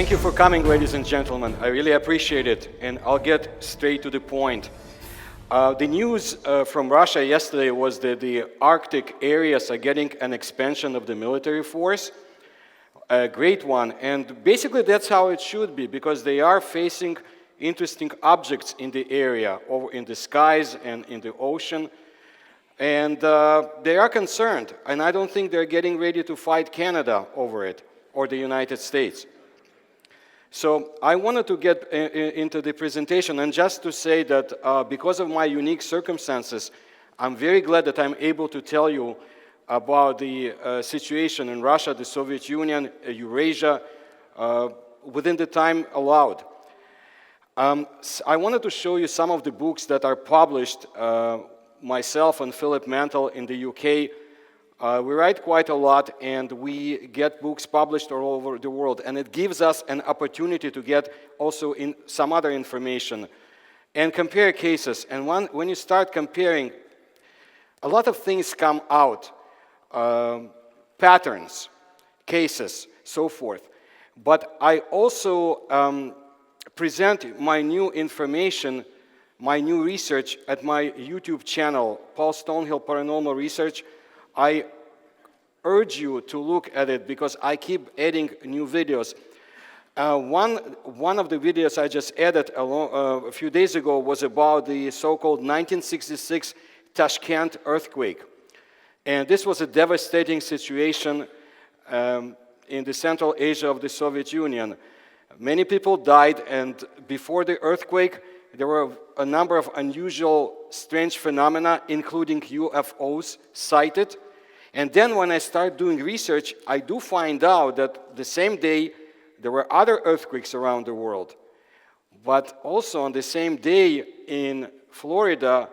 Thank you for coming, ladies and gentlemen. I really appreciate it, and I'll get straight to the point. The news from Russia yesterday was that the Arctic areas are getting an expansion of the military force, a great one, and basically that's how it should be, because they are facing interesting objects in the area, or in the skies and in the ocean, and they are concerned, and I don't think they're getting ready to fight Canada over it, or the United States. So I wanted to get into the presentation, and just to say that because of my unique circumstances, I'm very glad that I'm able to tell you about the situation in Russia, the Soviet Union, Eurasia, within the time allowed. I wanted to show you some of the books that are published, myself and Philip Mantle in the UK. We write quite a lot, and we get books published all over the world, and it gives us an opportunity to get also in some other information and compare cases. And when you start comparing, a lot of things come out, patterns, cases, so forth. But I also present my new information, my new research at my YouTube channel, Paul Stonehill Paranormal Research. I urge you to look at it because I keep adding new videos. One of the videos I just added a few days ago was about the so-called 1966 Tashkent earthquake. And this was a devastating situation in the Central Asia of the Soviet Union. Many people died, and before the earthquake, there were a number of unusual, strange phenomena, including UFOs sighted. And then when I start doing research, I do find out that the same day, there were other earthquakes around the world. But also on the same day in Florida,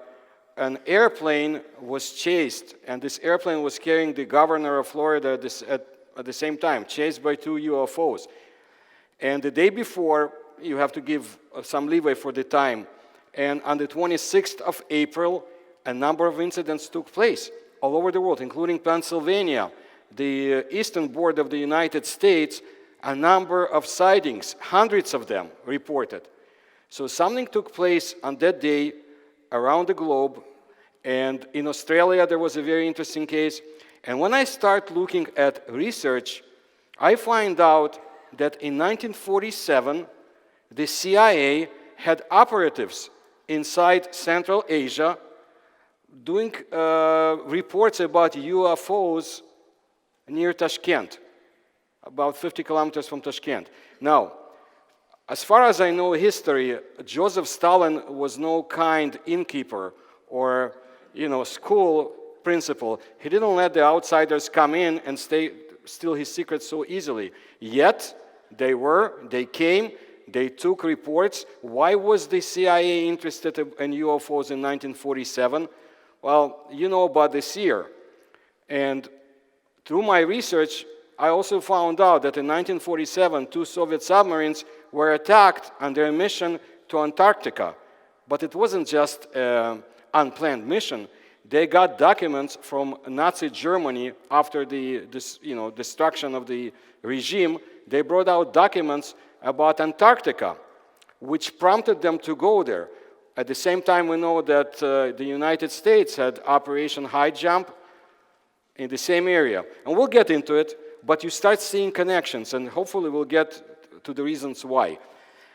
an airplane was chased, and this airplane was carrying the governor of Florida at the same time, chased by 2 UFOs. And the day before, you have to give some leeway for the time. And on the 26th of April, a number of incidents took place all over the world, including Pennsylvania, the eastern border of the United States, a number of sightings, hundreds of them reported. So something took place on that day around the globe, and in Australia there was a very interesting case. And when I start looking at research, I find out that in 1947, the CIA had operatives inside Central Asia doing reports about UFOs near Tashkent, about 50 kilometers from Tashkent. Now, as far as I know history, Joseph Stalin was no kind innkeeper or, school principal. He didn't let the outsiders come in and steal his secrets so easily. Yet, they came, they took reports. Why was the CIA interested in UFOs in 1947? Well, you know about the SEER. And through my research, I also found out that in 1947, 2 Soviet submarines were attacked on their mission to Antarctica. But it wasn't just an unplanned mission. They got documents from Nazi Germany after the destruction of the regime. They brought out documents about Antarctica, which prompted them to go there. At the same time, we know that the United States had Operation High Jump in the same area. And we'll get into it, but you start seeing connections, and hopefully we'll get to the reasons why.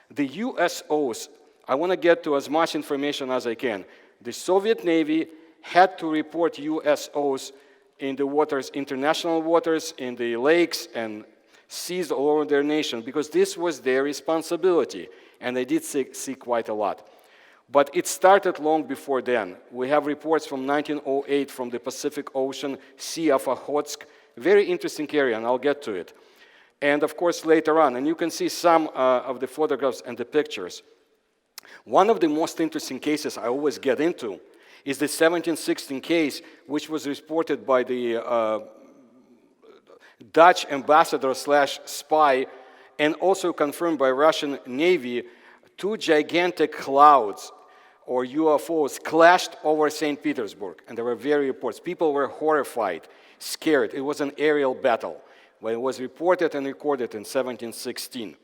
The USOs, I want to get to as much information as I can. The Soviet Navy had to report USOs in the waters, international waters, in the lakes and seas all over their nation, because this was their responsibility, and they did see quite a lot. But it started long before then. We have reports from 1908 from the Pacific Ocean, Sea of Okhotsk, very interesting area, and I'll get to it. And of course later on, and you can see some of the photographs and the pictures. One of the most interesting cases I always get into is the 1716 case, which was reported by the Dutch ambassador/spy, and also confirmed by Russian Navy. 2 gigantic clouds, or UFOs, clashed over St. Petersburg, and there were various reports. People were horrified, scared. It was an aerial battle, when it was reported and recorded in 1716.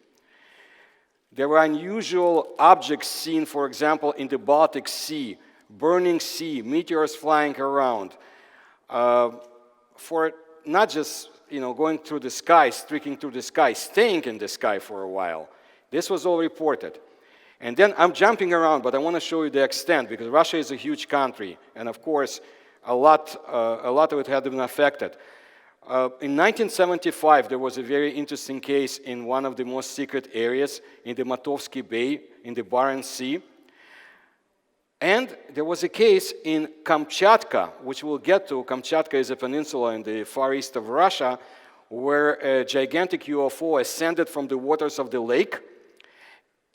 There were unusual objects seen, for example, in the Baltic Sea, burning sea, meteors flying around, for not just going through the sky, streaking through the sky, staying in the sky for a while. This was all reported. And then I'm jumping around, but I want to show you the extent, because Russia is a huge country, and of course, a lot of it had been affected. In 1975, there was a very interesting case in one of the most secret areas in the Matovsky Bay in the Barents Sea. And there was a case in Kamchatka, which we'll get to. Kamchatka is a peninsula in the far east of Russia, where a gigantic UFO ascended from the waters of the lake.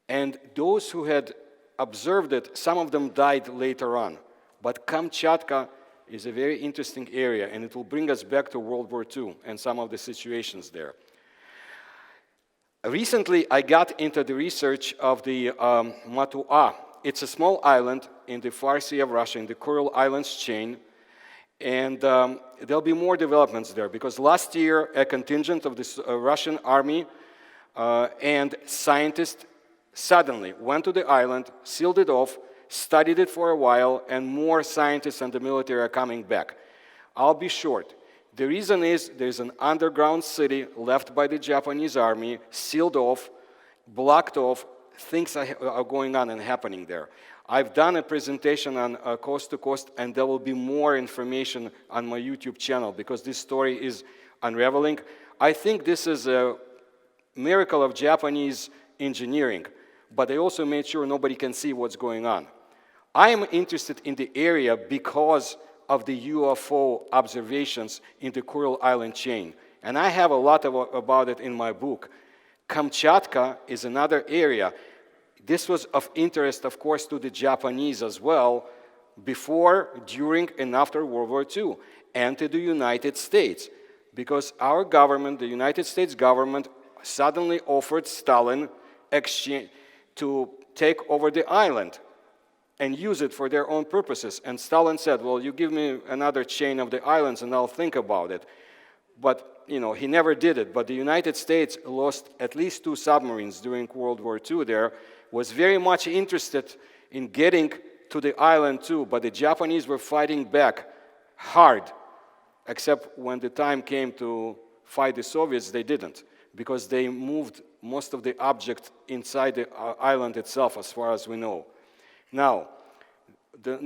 And those who had observed it, some of them died later on. But Kamchatka is a very interesting area, and it will bring us back to World War II and some of the situations there. Recently, I got into the research of the Matua. It's a small island in the far sea of Russia, in the Kuril Islands chain, and there'll be more developments there, because last year, a contingent of the Russian army and scientists suddenly went to the island, sealed it off, studied it for a while, and more scientists and the military are coming back. I'll be short. The reason is there's an underground city left by the Japanese army, sealed off, blocked off. Things are going on and happening there. I've done a presentation on Coast to Coast, and there will be more information on my YouTube channel, because this story is unraveling. I think this is a miracle of Japanese engineering, but they also made sure nobody can see what's going on. I am interested in the area because of the UFO observations in the Kuril Island chain, and I have a lot about it in my book. Kamchatka is another area. This was of interest, of course, to the Japanese as well, before, during, and after World War II, and to the United States, because our government, the United States government, suddenly offered Stalin to take over the island and use it for their own purposes. And Stalin said, well, you give me another chain of the islands and I'll think about it. But, he never did it. But the United States lost at least 2 submarines during World War II there, was very much interested in getting to the island too, but the Japanese were fighting back hard, except when the time came to fight the Soviets, they didn't, because they moved most of the objects inside the island itself, as far as we know. Now, there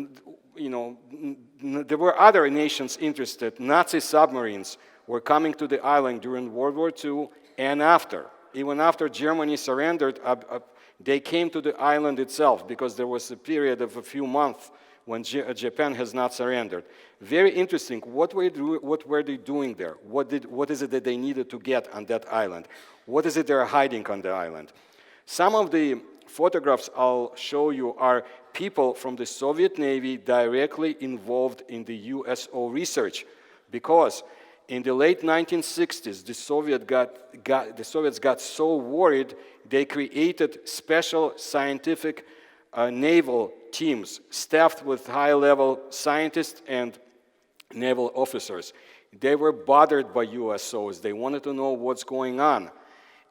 were other nations interested. Nazi submarines were coming to the island during World War II and after. Even after Germany surrendered, they came to the island itself, because there was a period of a few months when Japan has not surrendered. Very interesting. What were they doing there? What is it that they needed to get on that island? What is it they're hiding on the island? Some of the photographs I'll show you are people from the Soviet Navy directly involved in the USO research, because in the late 1960s, the Soviets got so worried, they created special scientific naval teams staffed with high-level scientists and naval officers. They were bothered by USOs. They wanted to know what's going on.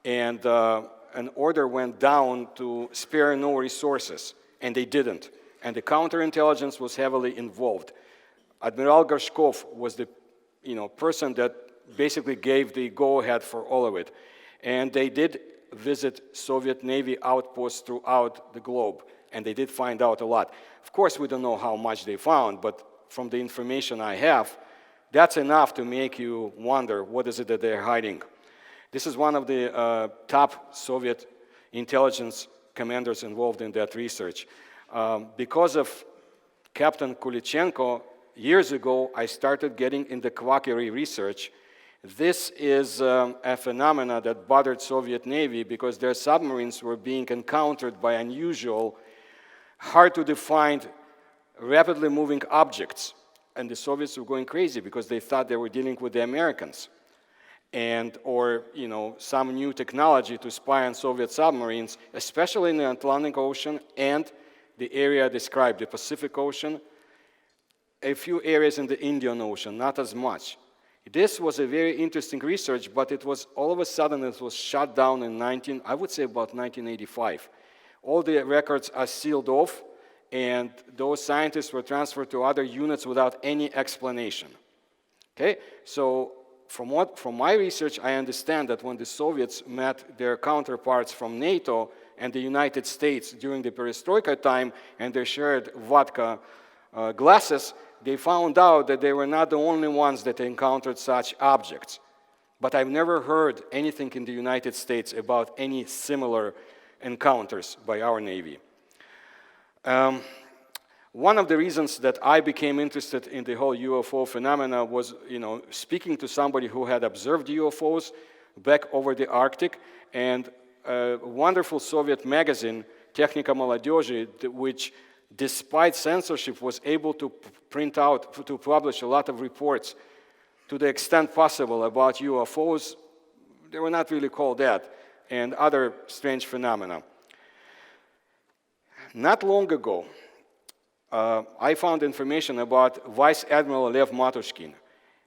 And an order went down to spare no resources, and they didn't. And the counterintelligence was heavily involved. Admiral Gorshkov was the person that basically gave the go-ahead for all of it. And they did visit Soviet Navy outposts throughout the globe, and they did find out a lot. Of course, we don't know how much they found, but from the information I have, that's enough to make you wonder, what is it that they're hiding? This is one of the top Soviet intelligence commanders involved in that research. Because of Captain Kulichenko, years ago, I started getting into œkvakeriâ research. This is a phenomena that bothered Soviet Navy because their submarines were being encountered by unusual, hard-to-define, rapidly moving objects. And the Soviets were going crazy because they thought they were dealing with the Americans, or some new technology to spy on Soviet submarines, especially in the Atlantic Ocean and the area described, the Pacific Ocean, a few areas in the Indian Ocean, not as much. This was a very interesting research, but it was all of a sudden it was shut down in I would say about 1985. All the records are sealed off, and those scientists were transferred to other units without any explanation. Okay, so from my research, I understand that when the Soviets met their counterparts from NATO and the United States during the perestroika time, and they shared vodka glasses, they found out that they were not the only ones that encountered such objects. But I've never heard anything in the United States about any similar encounters by our Navy. One of the reasons that I became interested in the whole UFO phenomena was, speaking to somebody who had observed UFOs back over the Arctic, and a wonderful Soviet magazine, Technika Молодежи, which despite censorship was able to to publish a lot of reports to the extent possible about UFOs. They were not really called that, and other strange phenomena. Not long ago, I found information about Vice Admiral Lev Matushkin.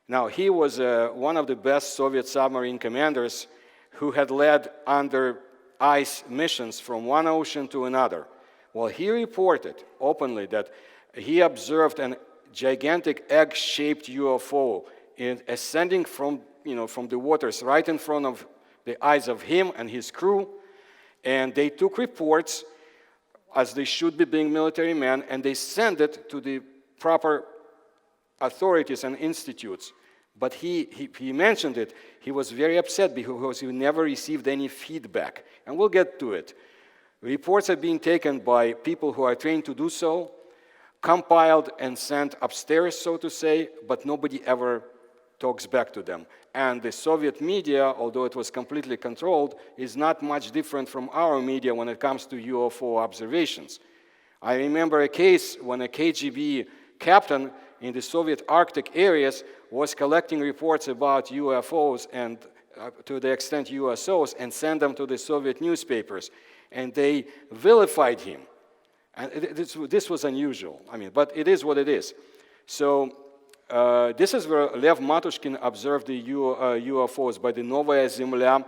Now, he was one of the best Soviet submarine commanders who had led under ice missions from one ocean to another. Well, he reported openly that he observed a gigantic egg-shaped UFO ascending from the waters right in front of the eyes of him and his crew, and they took reports, as they should be being military men, and they sent it to the proper authorities and institutes. But he mentioned it. He was very upset because he never received any feedback. And we'll get to it. Reports are being taken by people who are trained to do so, compiled and sent upstairs, so to say, but nobody ever talks back to them. And the Soviet media, although it was completely controlled, is not much different from our media when it comes to UFO observations. I remember a case when a KGB captain in the Soviet Arctic areas was collecting reports about UFOs and to the extent USOs, and sent them to the Soviet newspapers. And they vilified him. And this was unusual, but it is what it is. So this is where Lev Matushkin observed the UFOs by the Novaya Zemlya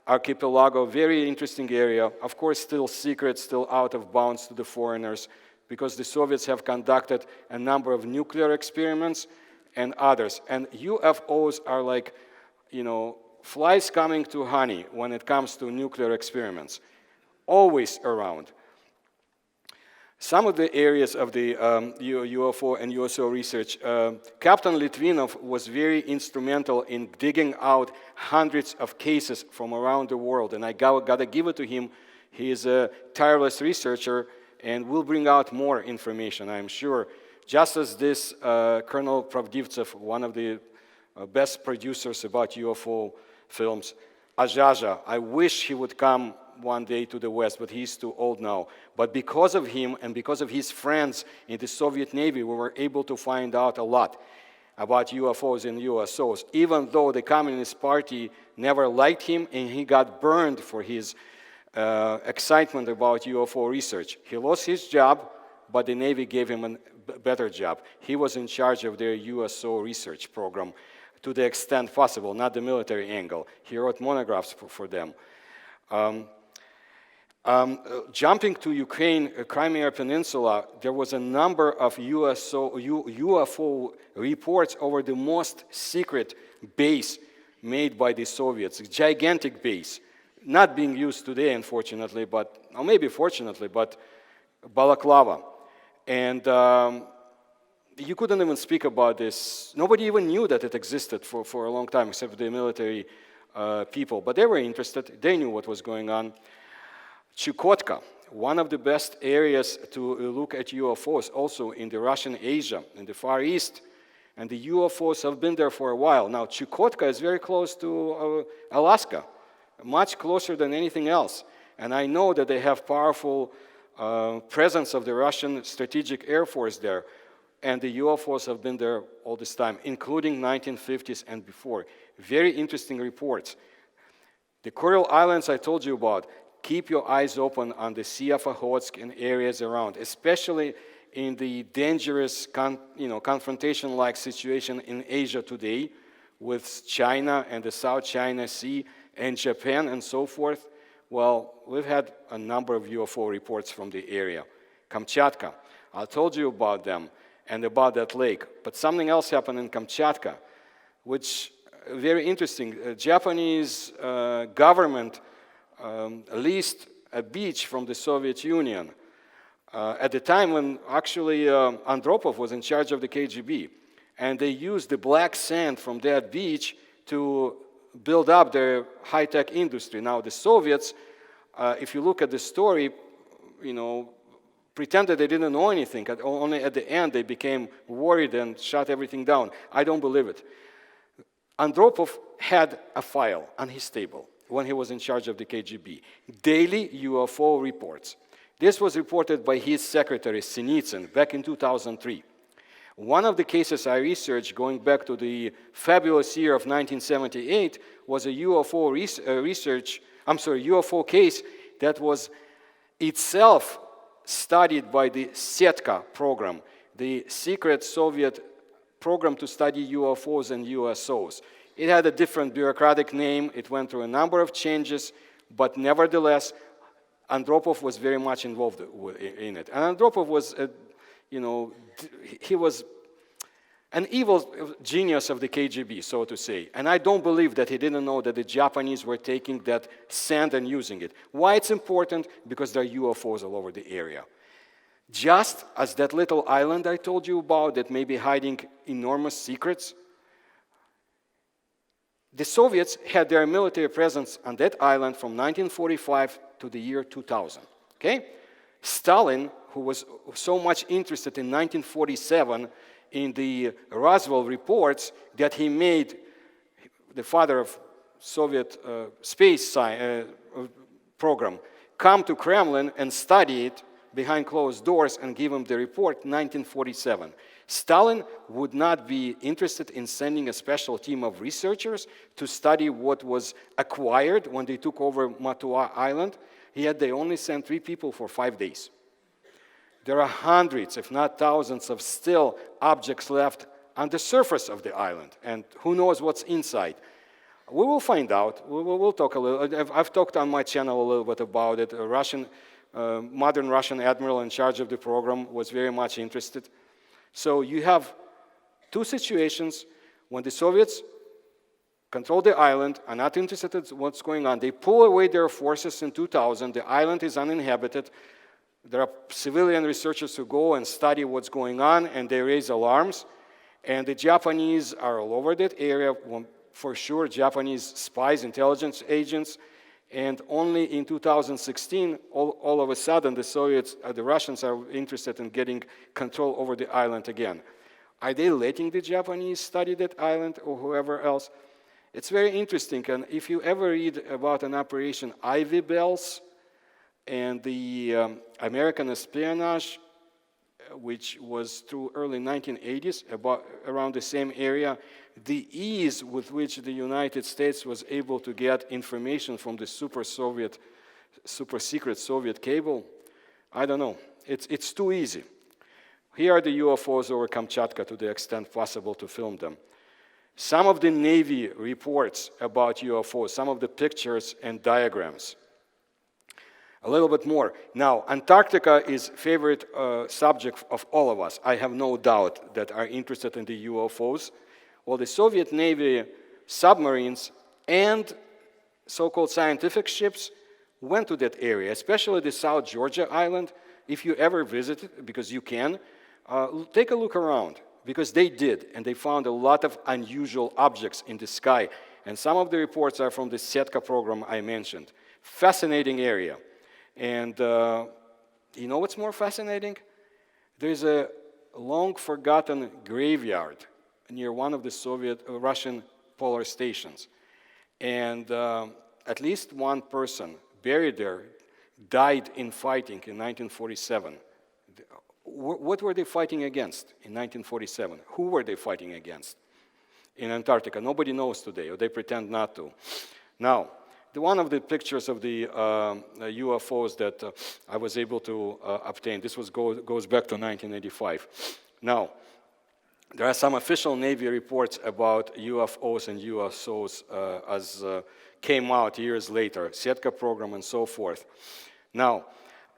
archipelago, very interesting area. Of course, still secret, still out of bounds to the foreigners, because the Soviets have conducted a number of nuclear experiments and others. And UFOs are like, flies coming to honey when it comes to nuclear experiments. Always around. Some of the areas of the UFO and USO research, Captain Litvinov was very instrumental in digging out hundreds of cases from around the world, and I gotta give it to him. He is a tireless researcher, and will bring out more information, I'm sure. Just as this Colonel Pravdivtsev, one of the best producers about UFO films, Azhaja, I wish he would come one day to the West, but he's too old now. But because of him and because of his friends in the Soviet Navy, we were able to find out a lot about UFOs and USOs, even though the Communist Party never liked him and he got burned for his excitement about UFO research. He lost his job, but the Navy gave him a better job. He was in charge of their USO research program to the extent possible, not the military angle. He wrote monographs for them. Jumping to Ukraine, Crimea Peninsula, there was a number of UFO reports over the most secret base made by the Soviets, a gigantic base, not being used today, unfortunately, or maybe fortunately, but Balaclava. And you couldn't even speak about this. Nobody even knew that it existed for a long time, except the military people. But they were interested. They knew what was going on. Chukotka, one of the best areas to look at UFOs, also in the Russian Asia, in the Far East. And the UFOs have been there for a while. Now, Chukotka is very close to Alaska, much closer than anything else. And I know that they have powerful presence of the Russian Strategic Air Force there. And the UFOs have been there all this time, including 1950s and before. Very interesting reports. The Kuril Islands I told you about, keep your eyes open on the Sea of Okhotsk and areas around, especially in the dangerous confrontation-like situation in Asia today, with China and the South China Sea and Japan and so forth. Well, we've had a number of UFO reports from the area. Kamchatka, I told you about them and about that lake, but something else happened in Kamchatka, which very interesting. Japanese government leased a beach from the Soviet Union at the time when actually Andropov was in charge of the KGB. And they used the black sand from that beach to build up their high-tech industry. Now the Soviets, if you look at the story, you know, pretended they didn't know anything. Only at the end they became worried and shut everything down. I don't believe it. Andropov had a file on his table when he was in charge of the KGB. Daily UFO reports. This was reported by his secretary, Sinitsyn, back in 2003. One of the cases I researched going back to the fabulous year of 1978 was a UFO UFO case that was itself studied by the SETKA program, the secret Soviet program to study UFOs and USOs. It had a different bureaucratic name. It went through a number of changes, but nevertheless, Andropov was very much involved in it. And Andropov was, he was an evil genius of the KGB, so to say. And I don't believe that he didn't know that the Japanese were taking that sand and using it. Why it's important? Because there are UFOs all over the area. Just as that little island I told you about that may be hiding enormous secrets, the Soviets had their military presence on that island from 1945 to the year 2000. Okay? Stalin, who was so much interested in 1947 in the Roswell reports that he made the father of Soviet space program, come to Kremlin and study it behind closed doors and give him the report 1947. Stalin would not be interested in sending a special team of researchers to study what was acquired when they took over Matua Island. Yet they only sent 3 people for 5 days. There are hundreds, if not thousands, of still objects left on the surface of the island, and who knows what's inside. We will find out. We'll talk a little. I've talked on my channel a little bit about it. A modern Russian admiral in charge of the program was very much interested. So you have 2 situations when the Soviets control the island, are not interested in what's going on. They pull away their forces in 2000. The island is uninhabited. There are civilian researchers who go and study what's going on, and they raise alarms. And the Japanese are all over that area, for sure, Japanese spies, intelligence agents. And only in 2016, all of a sudden, the Russians are interested in getting control over the island again. Are they letting the Japanese study that island or whoever else? It's very interesting. And if you ever read about an operation Ivy Bells and the American espionage, which was through early 1980s, around the same area, the ease with which the United States was able to get information from the super secret Soviet cable, I don't know. It's too easy. Here are the UFOs over Kamchatka to the extent possible to film them. Some of the Navy reports about UFOs, some of the pictures and diagrams. A little bit more. Now, Antarctica is favorite subject of all of us. I have no doubt that are interested in the UFOs. Well, the Soviet Navy submarines and so-called scientific ships went to that area, especially the South Georgia Island. If you ever visit it, because you can, take a look around, because they did, and they found a lot of unusual objects in the sky. And some of the reports are from the SETKA program I mentioned. Fascinating area. And you know what's more fascinating? There's a long-forgotten graveyard near one of the Russian polar stations. And at least one person buried there died in fighting in 1947. What were they fighting against in 1947? Who were they fighting against in Antarctica? Nobody knows today, or they pretend not to. Now, one of the pictures of the UFOs that I was able to obtain, this goes back to 1985. Now, There are some official Navy reports about UFOs and USOs as came out years later, SETKA program and so forth. Now,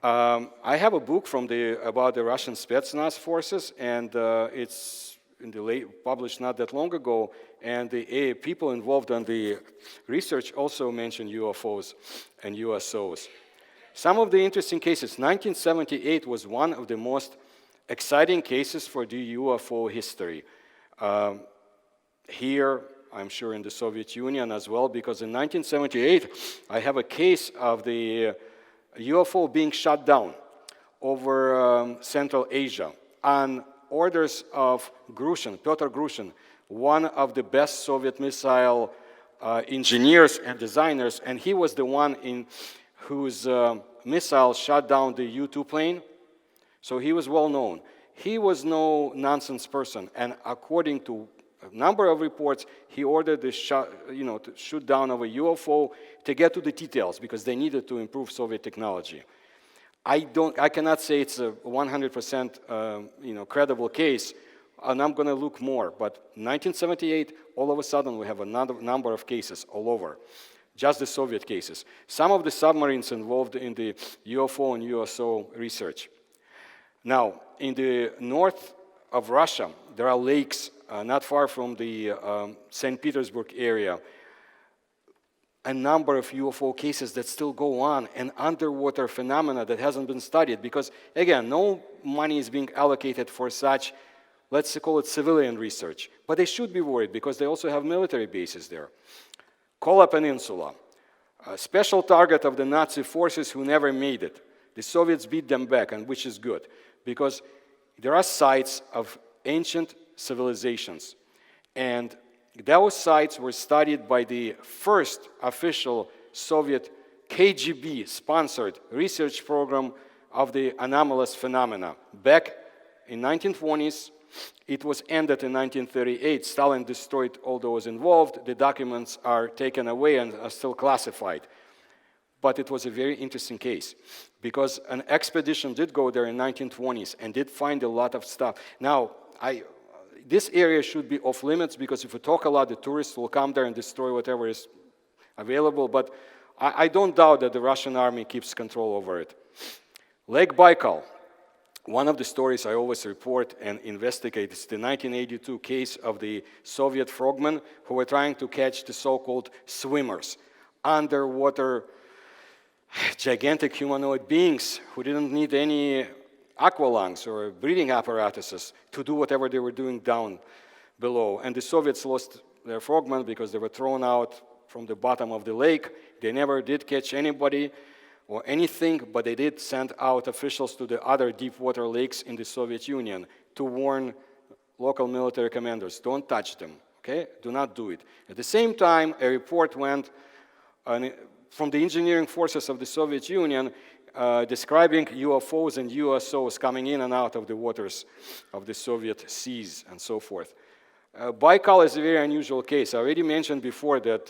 I have a book about the Russian Spetsnaz forces, and it's published not that long ago, and the people involved in the research also mentioned UFOs and USOs. Some of the interesting cases, 1978 was one of the most exciting cases for the UFO history. Here, I'm sure in the Soviet Union as well, because in 1978, I have a case of the UFO being shot down over Central Asia on orders of Pyotr Grushin, one of the best Soviet missile engineers and designers, and he was the one whose missile shot down the U-2 plane, so he was well known. He was no nonsense person, and according to a number of reports, he ordered the to shoot down of a UFO to get to the details because they needed to improve Soviet technology. I cannot say it's a 100% credible case, and I'm going to look more. But 1978, all of a sudden, we have another number of cases all over, just the Soviet cases. Some of the submarines involved in the UFO and USO research. Now, in the north of Russia, there are lakes not far from the St. Petersburg area, a number of UFO cases that still go on, and underwater phenomena that hasn't been studied because, again, no money is being allocated for such, let's call it civilian research. But they should be worried because they also have military bases there. Kola Peninsula, a special target of the Nazi forces who never made it. The Soviets beat them back, and which is good, because there are sites of ancient civilizations. And those sites were studied by the first official Soviet KGB-sponsored research program of the anomalous phenomena. Back in 1920s, it was ended in 1938. Stalin destroyed all those involved. The documents are taken away and are still classified. But it was a very interesting case because an expedition did go there in 1920s and did find a lot of stuff. Now, this area should be off limits because if we talk a lot, the tourists will come there and destroy whatever is available. But I don't doubt that the Russian army keeps control over it. Lake Baikal, one of the stories I always report and investigate is the 1982 case of the Soviet frogmen who were trying to catch the so-called swimmers, underwater gigantic humanoid beings who didn't need any aqualungs or breathing apparatuses to do whatever they were doing down below. And the Soviets lost their frogmen because they were thrown out from the bottom of the lake. They never did catch anybody or anything, but they did send out officials to the other deep water lakes in the Soviet Union to warn local military commanders, don't touch them, okay? Do not do it. At the same time, a report went from the engineering forces of the Soviet Union describing UFOs and USOs coming in and out of the waters of the Soviet seas and so forth. Baikal is a very unusual case. I already mentioned before that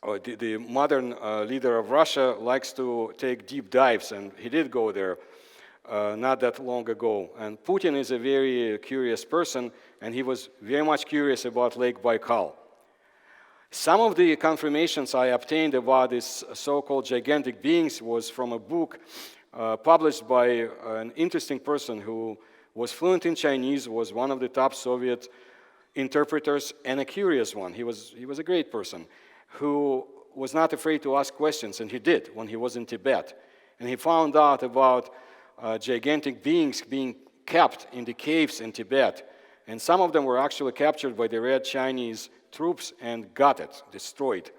the modern leader of Russia likes to take deep dives, and he did go there not that long ago. And Putin is a very curious person, and he was very much curious about Lake Baikal. Some of the confirmations I obtained about these so-called gigantic beings was from a book published by an interesting person who was fluent in Chinese, was one of the top Soviet interpreters, and a curious one. He was a great person who was not afraid to ask questions, and he did when he was in Tibet. And he found out about gigantic beings being kept in the caves in Tibet. And some of them were actually captured by the Red Chinese troops and destroyed.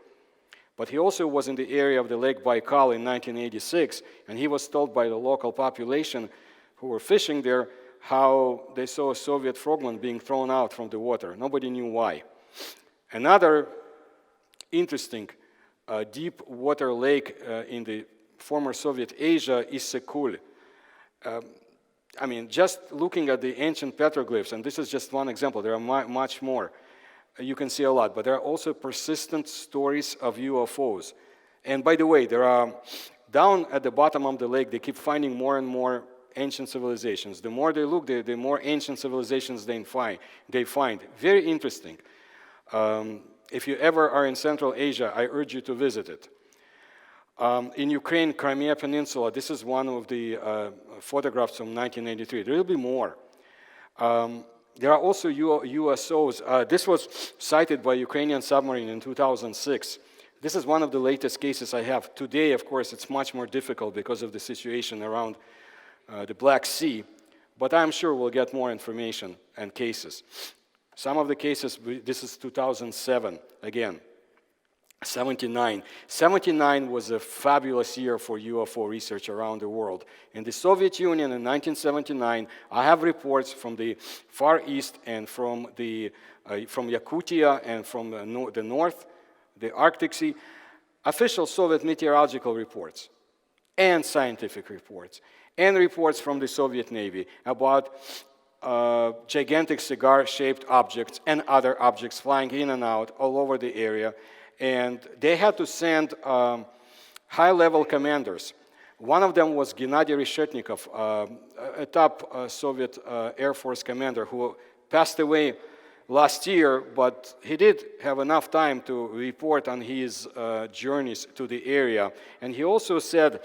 But he also was in the area of the Lake Baikal in 1986, and he was told by the local population who were fishing there how they saw a Soviet frogman being thrown out from the water. Nobody knew why. Another interesting deep water lake in the former Soviet Asia is Sekul. I mean, just looking at the ancient petroglyphs, and this is just one example, there are much more. You can see a lot, but there are also persistent stories of UFOs. And by the way, there are, down at the bottom of the lake, they keep finding more and more ancient civilizations. The more they look, the more ancient civilizations they find. Very interesting. If you ever are in Central Asia, I urge you to visit it. In Ukraine, Crimea Peninsula, this is one of the photographs from 1983. There will be more. There are also USOs. This was sighted by Ukrainian submarine in 2006. This is one of the latest cases I have. Today, of course, it's much more difficult because of the situation around the Black Sea, but I'm sure we'll get more information and cases. Some of the cases, this is 2007, again, 79. 79 was a fabulous year for UFO research around the world. In the Soviet Union in 1979, I have reports from the Far East and from Yakutia and from the north, the Arctic Sea, official Soviet meteorological reports and scientific reports and reports from the Soviet Navy about gigantic cigar-shaped objects and other objects flying in and out all over the area. And they had to send high-level commanders. One of them was Gennady Reshetnikov, a top Soviet Air Force commander who passed away last year, but he did have enough time to report on his journeys to the area. And he also said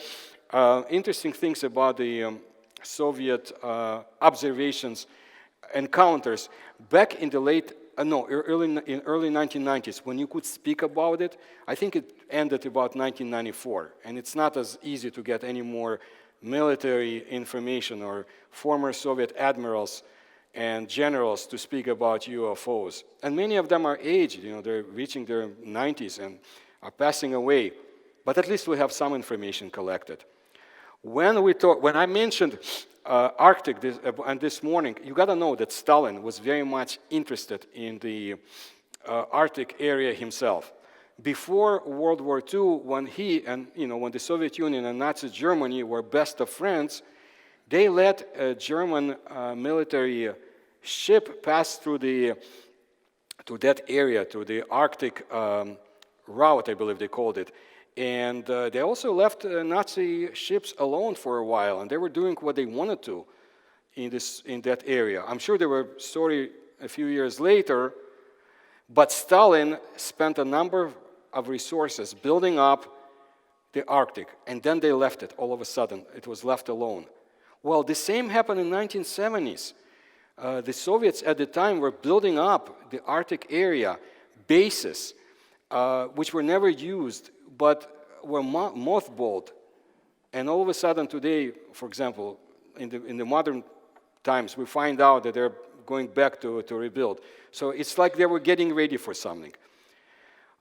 interesting things about the Soviet observations, encounters back in the early 1990s, when you could speak about it. I think it ended about 1994, and it's not as easy to get any more military information or former Soviet admirals and generals to speak about UFOs. And many of them are aged, they're reaching their 90s and are passing away, but at least we have some information collected. When I mentioned Arctic this morning, you got to know that Stalin was very much interested in the Arctic area himself. Before World War II, when when the Soviet Union and Nazi Germany were best of friends, they let a German military ship pass to that area, to the Arctic route, I believe they called it. And they also left Nazi ships alone for a while, and they were doing what they wanted to in that area. I'm sure they were sorry a few years later, but Stalin spent a number of resources building up the Arctic, and then they left it all of a sudden. It was left alone. Well, the same happened in the 1970s. The Soviets at the time were building up the Arctic area, bases, which were never used, but were mothballed. And all of a sudden today, for example, in the modern times, we find out that they're going back to rebuild. So it's like they were getting ready for something.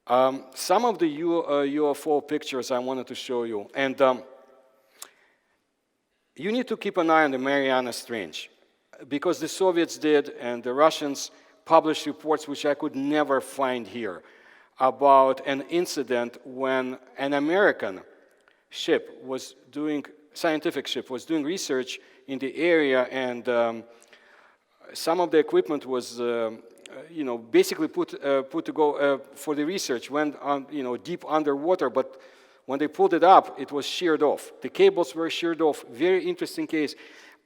Some of the UFO pictures I wanted to show you. And you need to keep an eye on the Marianas Trench, because the Soviets did and the Russians published reports which I could never find here about an incident when an American scientific ship was doing research in the area, and some of the equipment was basically put to go for the research, went on deep underwater, but when they pulled it up, it was sheared off. The cables were sheared off. Very interesting case.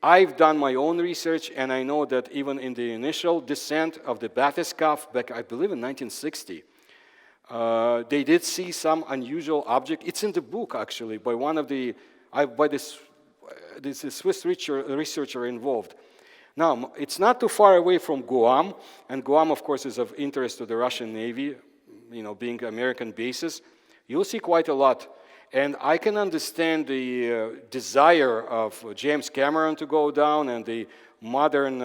I've done my own research, and I know that even in the initial descent of the bathyscaphe back, I believe in 1960, they did see some unusual object. It's in the book, actually, by this Swiss researcher involved. Now, it's not too far away from Guam, and Guam, of course, is of interest to the Russian Navy, being American bases. You'll see quite a lot. And I can understand the desire of James Cameron to go down and the modern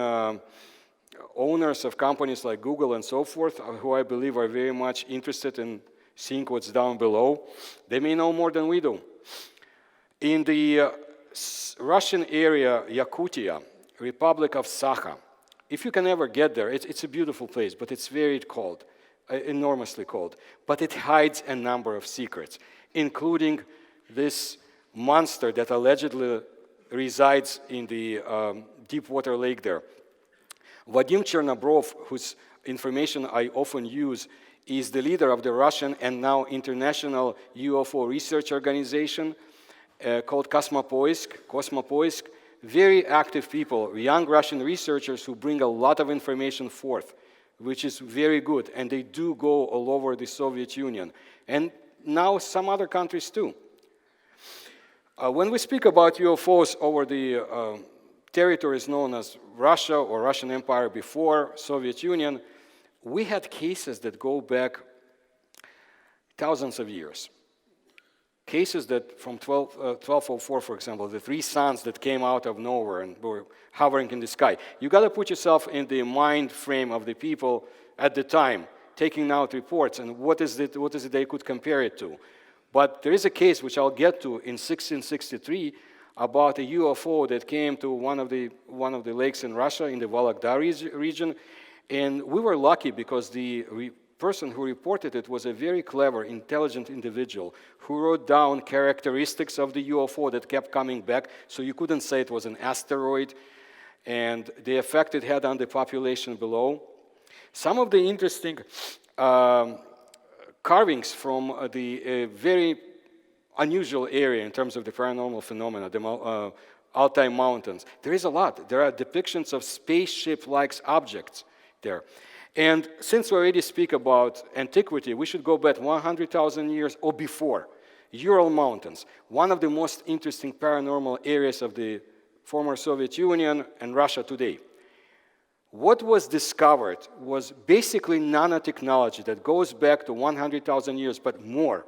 owners of companies like Google and so forth, who I believe are very much interested in seeing what's down below. They may know more than we do. In the Russian area, Yakutia, Republic of Sakha, if you can ever get there, it's a beautiful place, but it's very cold, enormously cold. But it hides a number of secrets, including this monster that allegedly resides in the deep water lake there. Vadim Chernobrov, whose information I often use, is the leader of the Russian and now international UFO research organization called Kosmopoisk. very active people, young Russian researchers who bring a lot of information forth, which is very good, and they do go all over the Soviet Union, and now some other countries too. When we speak about UFOs over the territories known as Russia or Russian Empire before Soviet Union, we had cases that go back thousands of years. Cases that from 1204, for example, the three suns that came out of nowhere and were hovering in the sky. You got to put yourself in the mind frame of the people at the time, taking out reports, and what is it they could compare it to. But there is a case which I'll get to in 1663 about a UFO that came to one of the lakes in Russia in the Vologda region, and we were lucky because the person who reported it was a very clever, intelligent individual who wrote down characteristics of the UFO that kept coming back, so you couldn't say it was an asteroid, and the effect it had on the population below. Some of the interesting carvings from the very unusual area in terms of the paranormal phenomena, the Altai Mountains. There is a lot. There are depictions of spaceship-like objects there. And since we already speak about antiquity, we should go back 100,000 years or before. Ural Mountains, one of the most interesting paranormal areas of the former Soviet Union and Russia today. What was discovered was basically nanotechnology that goes back to 100,000 years, but more.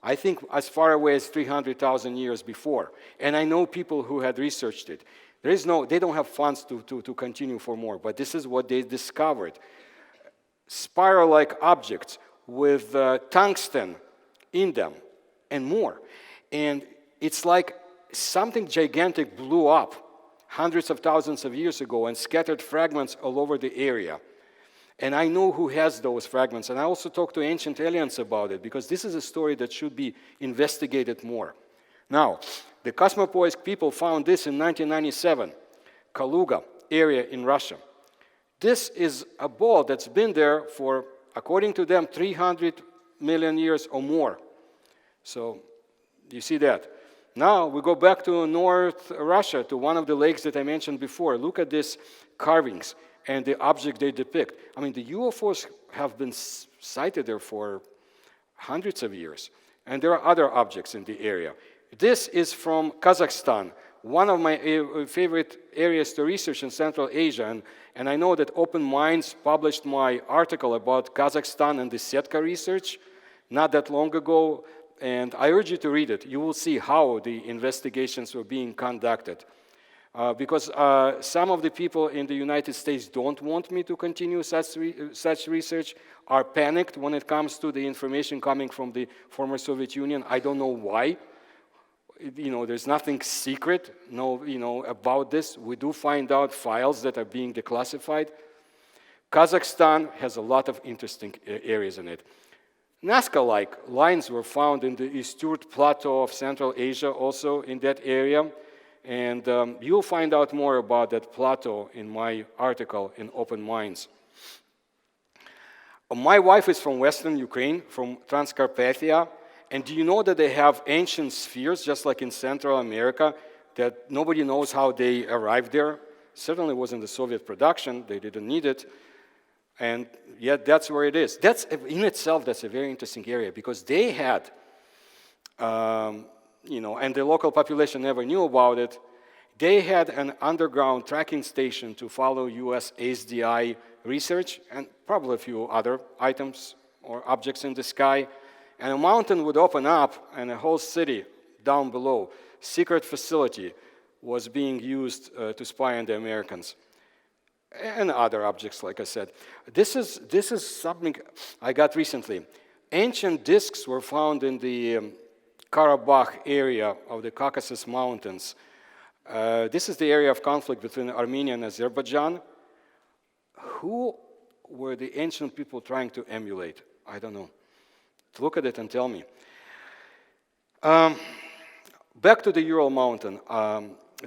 I think as far away as 300,000 years before. And I know people who had researched it. They don't have funds to continue for more, but this is what they discovered. Spiral-like objects with tungsten in them and more. And it's like something gigantic blew up hundreds of thousands of years ago and scattered fragments all over the area. And I know who has those fragments. And I also talked to ancient aliens about it, because this is a story that should be investigated more. Now, the Cosmopoisk people found this in 1997, Kaluga area in Russia. This is a ball that's been there for, according to them, 300 million years or more. So, you see that. Now, we go back to North Russia, to one of the lakes that I mentioned before. Look at these carvings and the object they depict. I mean, the UFOs have been sighted there for hundreds of years. And there are other objects in the area. This is from Kazakhstan, one of my favorite areas to research in Central Asia. And I know that Open Minds published my article about Kazakhstan and the SETKA research not that long ago. And I urge you to read it. You will see how the investigations were being conducted. Because some of the people in the United States don't want me to continue such research, are panicked when it comes to the information coming from the former Soviet Union. I don't know why. There's nothing secret, about this. We do find out files that are being declassified. Kazakhstan has a lot of interesting areas in it. Nazca-like lines were found in the Isturt Plateau of Central Asia, also in that area. And you'll find out more about that plateau in my article in Open Minds. My wife is from Western Ukraine, from Transcarpathia. And do you know that they have ancient spheres, just like in Central America, that nobody knows how they arrived there? Certainly wasn't the Soviet production. They didn't need it. And yet that's where it is. That's, in itself, that's a very interesting area, because they had, and the local population never knew about it, they had an underground tracking station to follow US ASDI research, and probably a few other items or objects in the sky. And a mountain would open up, and a whole city down below, secret facility, was being used to spy on the Americans. And other objects, like I said. This is something I got recently. Ancient discs were found in the Karabakh area of the Caucasus Mountains. This is the area of conflict between Armenia and Azerbaijan. Who were the ancient people trying to emulate? I don't know. Look at it and tell me. Back to the Ural Mountain.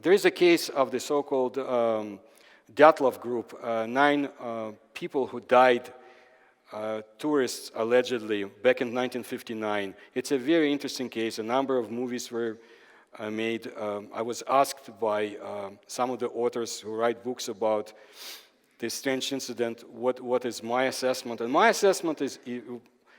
There is a case of the so-called Dyatlov group, 9 people who died, tourists allegedly, back in 1959. It's a very interesting case. A number of movies were I was asked by some of the authors who write books about this strange incident, what is my assessment? And my assessment is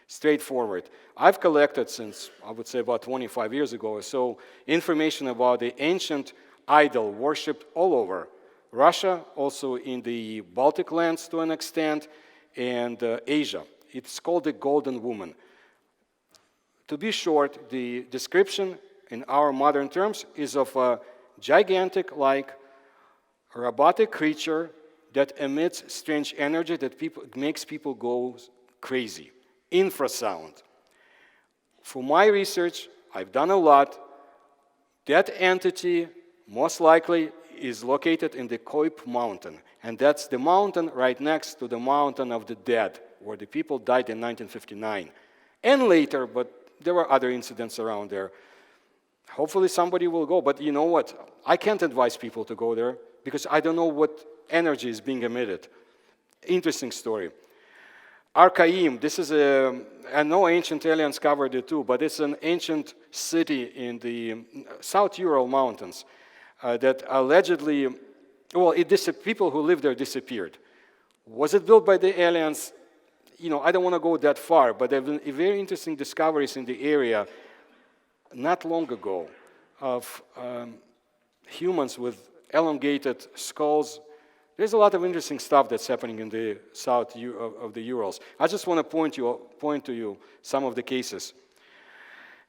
straightforward. I've collected since, I would say, about 25 years ago or so, information about the ancient idol worshipped all over Russia, also in the Baltic lands to an extent, and Asia. It's called the Golden Woman. To be short, the description in our modern terms is of a gigantic, like robotic creature that emits strange energy that makes people go crazy. Infrasound. For my research, I've done a lot. That entity most likely is located in the Koip mountain, and that's the mountain right next to the mountain of the dead, where the people died in 1959. And later, but there were other incidents around there. Hopefully somebody will go, but you know what? I can't advise people to go there because I don't know what energy is being emitted. Interesting story. Archaim, this is I know ancient aliens covered it too, but it's an ancient city in the South Ural Mountains that allegedly, well, people who lived there disappeared. Was it built by the aliens? I don't want to go that far, but there have been very interesting discoveries in the area not long ago of humans with elongated skulls. There's a lot of interesting stuff that's happening in the south of the Urals. I just want to point to you some of the cases.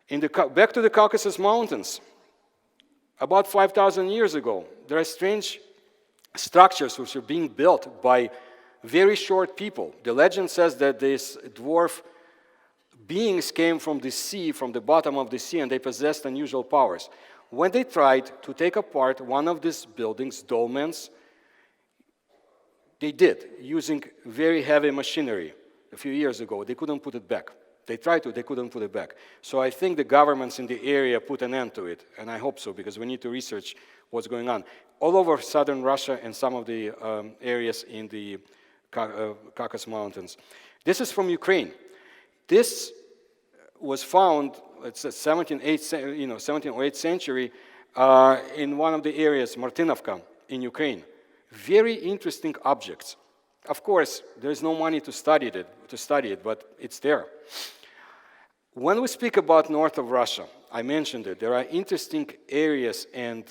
Back to the Caucasus Mountains, about 5,000 years ago, there are strange structures which are being built by very short people. The legend says that these dwarf beings came from the sea, from the bottom of the sea, and they possessed unusual powers. When they tried to take apart one of these buildings, dolmens, they did, using very heavy machinery a few years ago. They couldn't put it back. They tried to, they couldn't put it back. So I think the governments in the area put an end to it, and I hope so, because we need to research what's going on. All over southern Russia and some of the areas in the Caucasus Mountains. This is from Ukraine. This was found, it's the 17th or 8th century, in one of the areas, Martinovka, in Ukraine. Very interesting objects. Of course, there's no money to study it, but it's there. When we speak about north of Russia, I mentioned it, there are interesting areas and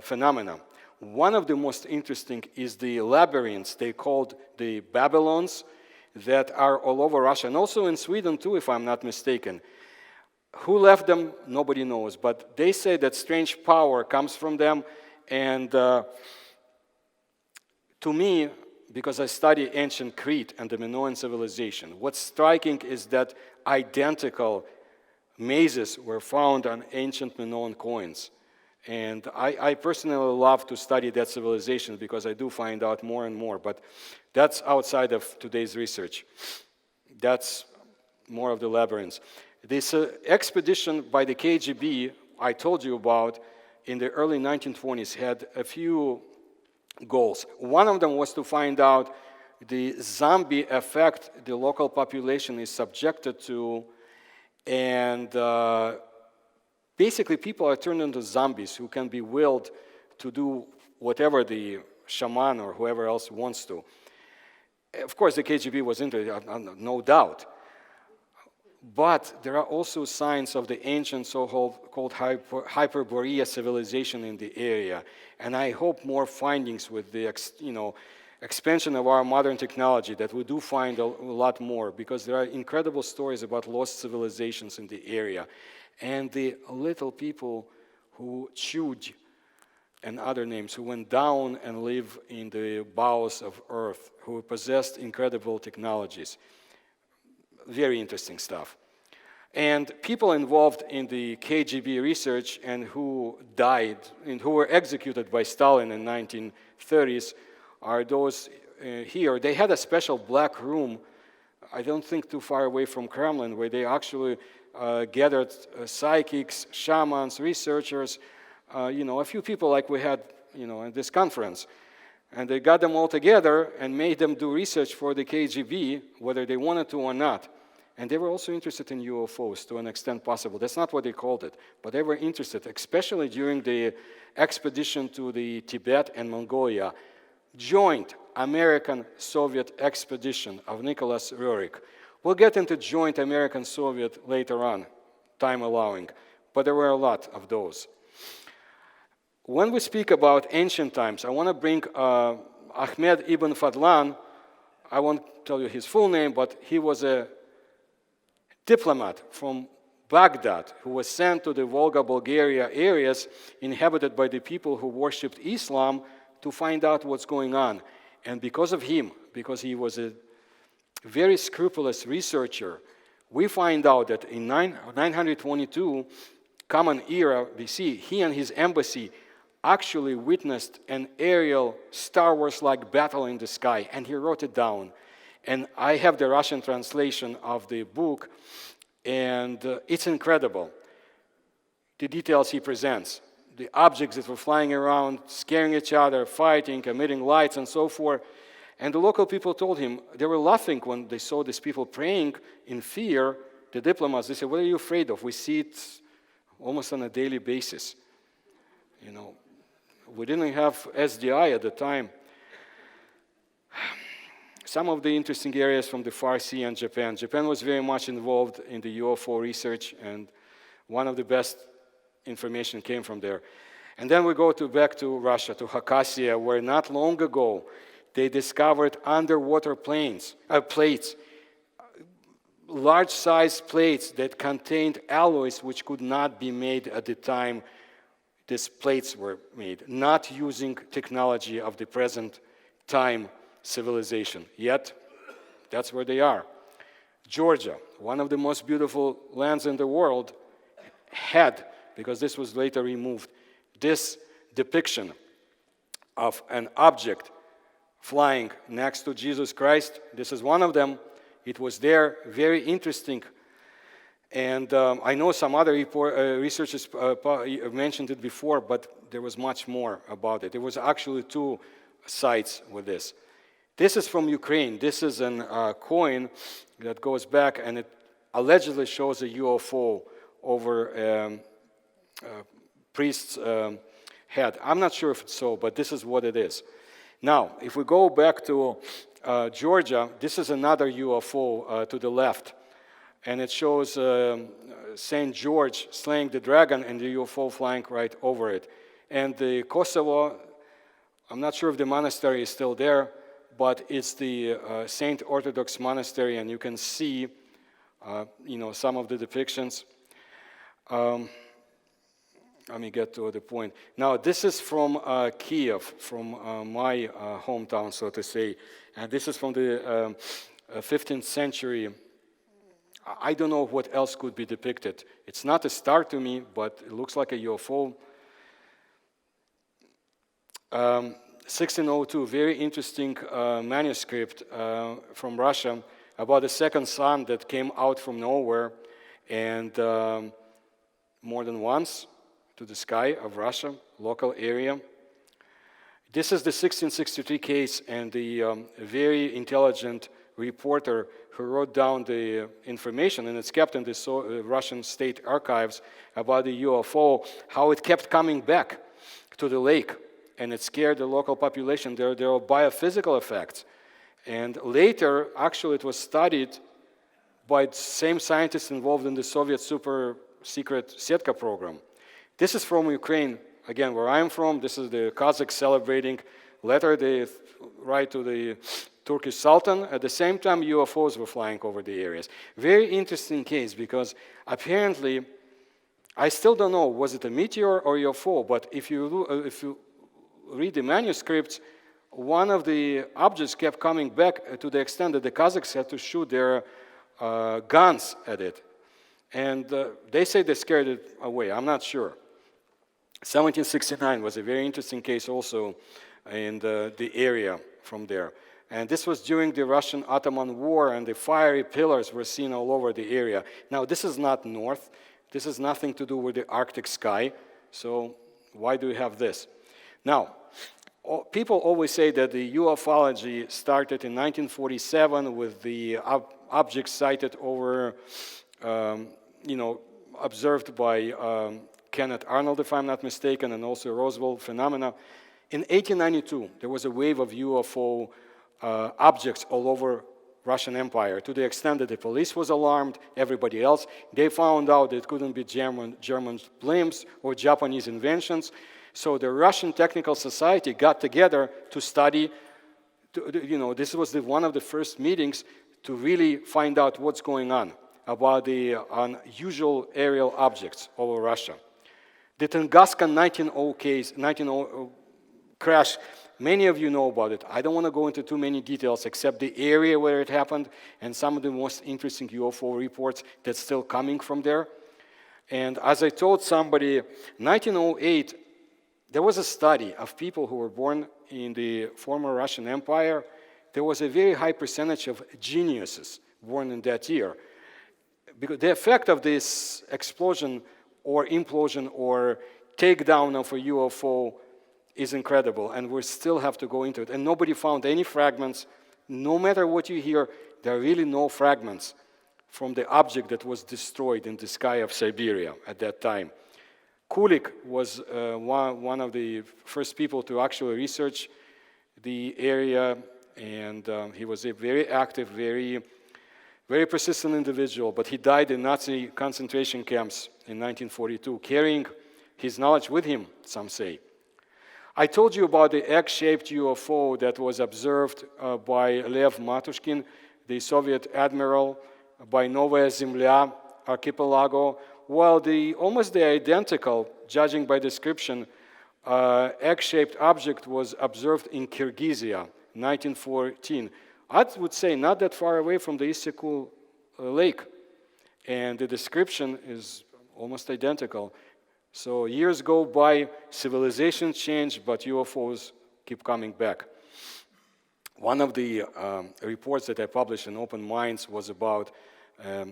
phenomena. One of the most interesting is the labyrinths, they called the Babylons, that are all over Russia, and also in Sweden too, if I'm not mistaken. Who left them, nobody knows, but they say that strange power comes from them, and to me, because I study ancient Crete and the Minoan civilization, what's striking is that identical mazes were found on ancient Minoan coins. And I personally love to study that civilization because I do find out more and more, but that's outside of today's research. That's more of the labyrinths. This expedition by the KGB I told you about in the early 1920s had a few goals. One of them was to find out the zombie effect the local population is subjected to, and basically people are turned into zombies who can be willed to do whatever the shaman or whoever else wants to. Of course, the KGB was interested, no doubt. But there are also signs of the ancient so-called Hyperborean civilization in the area. And I hope more findings with the expansion of our modern technology, that we do find a lot more, because there are incredible stories about lost civilizations in the area. And the little people who chewed, and other names, who went down and live in the bowels of Earth, who possessed incredible technologies. Very interesting stuff. And people involved in the KGB research and who died, and who were executed by Stalin in the 1930s are those here. They had a special black room, I don't think too far away from Kremlin, where they actually gathered psychics, shamans, researchers, a few people like we had, in this conference. And they got them all together and made them do research for the KGB, whether they wanted to or not. And they were also interested in UFOs to an extent possible. That's not what they called it, but they were interested, especially during the expedition to the Tibet and Mongolia, joint American-Soviet expedition of Nicholas Roerich. We'll get into joint American-Soviet later on, time allowing, but there were a lot of those. When we speak about ancient times, I want to bring Ahmed ibn Fadlan. I won't tell you his full name, but he was a diplomat from Baghdad who was sent to the Volga, Bulgaria areas inhabited by the people who worshipped Islam to find out what's going on. And because of him, because he was a very scrupulous researcher, we find out that in 922, Common Era BC, he and his embassy actually witnessed an aerial Star Wars-like battle in the sky, and he wrote it down. And I have the Russian translation of the book, and it's incredible, the details he presents. The objects that were flying around, scaring each other, fighting, emitting lights, and so forth. And the local people told him, they were laughing when they saw these people praying in fear. The diplomats, they said, what are you afraid of? We see it almost on a daily basis. You know, we didn't have SDI at the time. Some of the interesting areas from the Far Sea and Japan. Japan was very much involved in the UFO research, and one of the best information came from there. And then we go back to Russia, to Khakassia, where not long ago they discovered underwater plates, large-sized plates that contained alloys which could not be made at the time these plates were made, not using technology of the present time civilization. Yet, that's where they are. Georgia, one of the most beautiful lands in the world, had, because this was later removed, this depiction of an object flying next to Jesus Christ. This is one of them. It was there, very interesting. And I know some other researchers mentioned it before, but there was much more about it. There was actually 2 sites with this. This is from Ukraine. This is a coin that goes back, and it allegedly shows a UFO over a priest's head. I'm not sure if it's so, but this is what it is. Now, if we go back to Georgia, this is another UFO to the left. And it shows St. George slaying the dragon and the UFO flying right over it. And the Kosovo, I'm not sure if the monastery is still there, but it's the Saint Orthodox monastery, and you can see, some of the depictions. Let me get to the point. Now, this is from Kiev, from my hometown, so to say. And this is from the 15th century. I don't know what else could be depicted. It's not a star to me, but it looks like a UFO. 1602, very interesting manuscript from Russia about the second sun that came out from nowhere and more than once to the sky of Russia, local area. This is the 1663 case, and the very intelligent reporter who wrote down the information, and it's kept in the Russian state archives about the UFO, how it kept coming back to the lake, and it scared the local population. There are biophysical effects. And later, actually, it was studied by the same scientists involved in the Soviet super-secret SETKA program. This is from Ukraine, again, where I'm from. This is the Kazakhs celebrating letter they write to the Turkish Sultan. At the same time, UFOs were flying over the areas. Very interesting case, because apparently, I still don't know, was it a meteor or UFO, but if you read the manuscripts, one of the objects kept coming back to the extent that the Kazakhs had to shoot their guns at it. And they say they scared it away. I'm not sure. 1769 was a very interesting case also in the area from there. And this was during the Russian-Ottoman War, and the fiery pillars were seen all over the area. Now, this is not north. This has nothing to do with the Arctic sky. So why do we have this? Now, People always say that the UFOlogy started in 1947 with the objects sighted over, observed by Kenneth Arnold, if I'm not mistaken, and also Roswell phenomena. In 1892, there was a wave of UFO objects all over Russian Empire, to the extent that the police was alarmed, everybody else. They found out that it couldn't be German blimps or Japanese inventions. So the Russian Technical Society got together to study, this was one of the first meetings to really find out what's going on about the unusual aerial objects over Russia. The Tunguska 1900 crash, many of you know about it. I don't want to go into too many details except the area where it happened and some of the most interesting UFO reports that's still coming from there. And as I told somebody, 1908, there was a study of people who were born in the former Russian Empire. There was a very high percentage of geniuses born in that year. Because the effect of this explosion or implosion or takedown of a UFO is incredible, and we still have to go into it. And nobody found any fragments. No matter what you hear, there are really no fragments from the object that was destroyed in the sky of Siberia at that time. Kulik was one of the first people to actually research the area, and he was a very active, very persistent individual, but he died in Nazi concentration camps in 1942, carrying his knowledge with him, some say. I told you about the egg-shaped UFO that was observed by Lev Matushkin, the Soviet admiral, by Novaya Zemlya archipelago. Well, almost the identical, judging by description, egg-shaped object was observed in Kyrgyzia, 1914. I would say not that far away from the Issyk-Kul lake. And the description is almost identical. So years go by, civilizations change, but UFOs keep coming back. One of the reports that I published in Open Minds was about a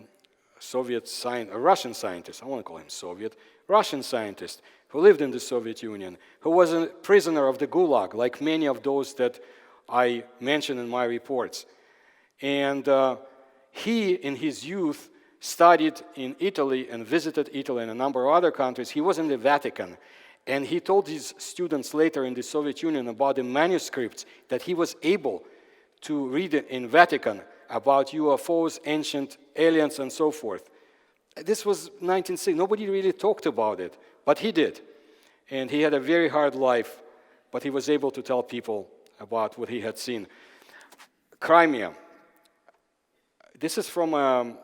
Russian scientist, I want to call him Soviet, Russian scientist who lived in the Soviet Union, who was a prisoner of the Gulag, like many of those that I mentioned in my reports. And he, in his youth, studied in Italy and visited Italy and a number of other countries. He was in the Vatican. And he told his students later in the Soviet Union about the manuscripts that he was able to read in Vatican about UFOs, ancient aliens, and so forth. This was 1960. Nobody really talked about it, but he did. And he had a very hard life, but he was able to tell people about what he had seen. Crimea. This is from a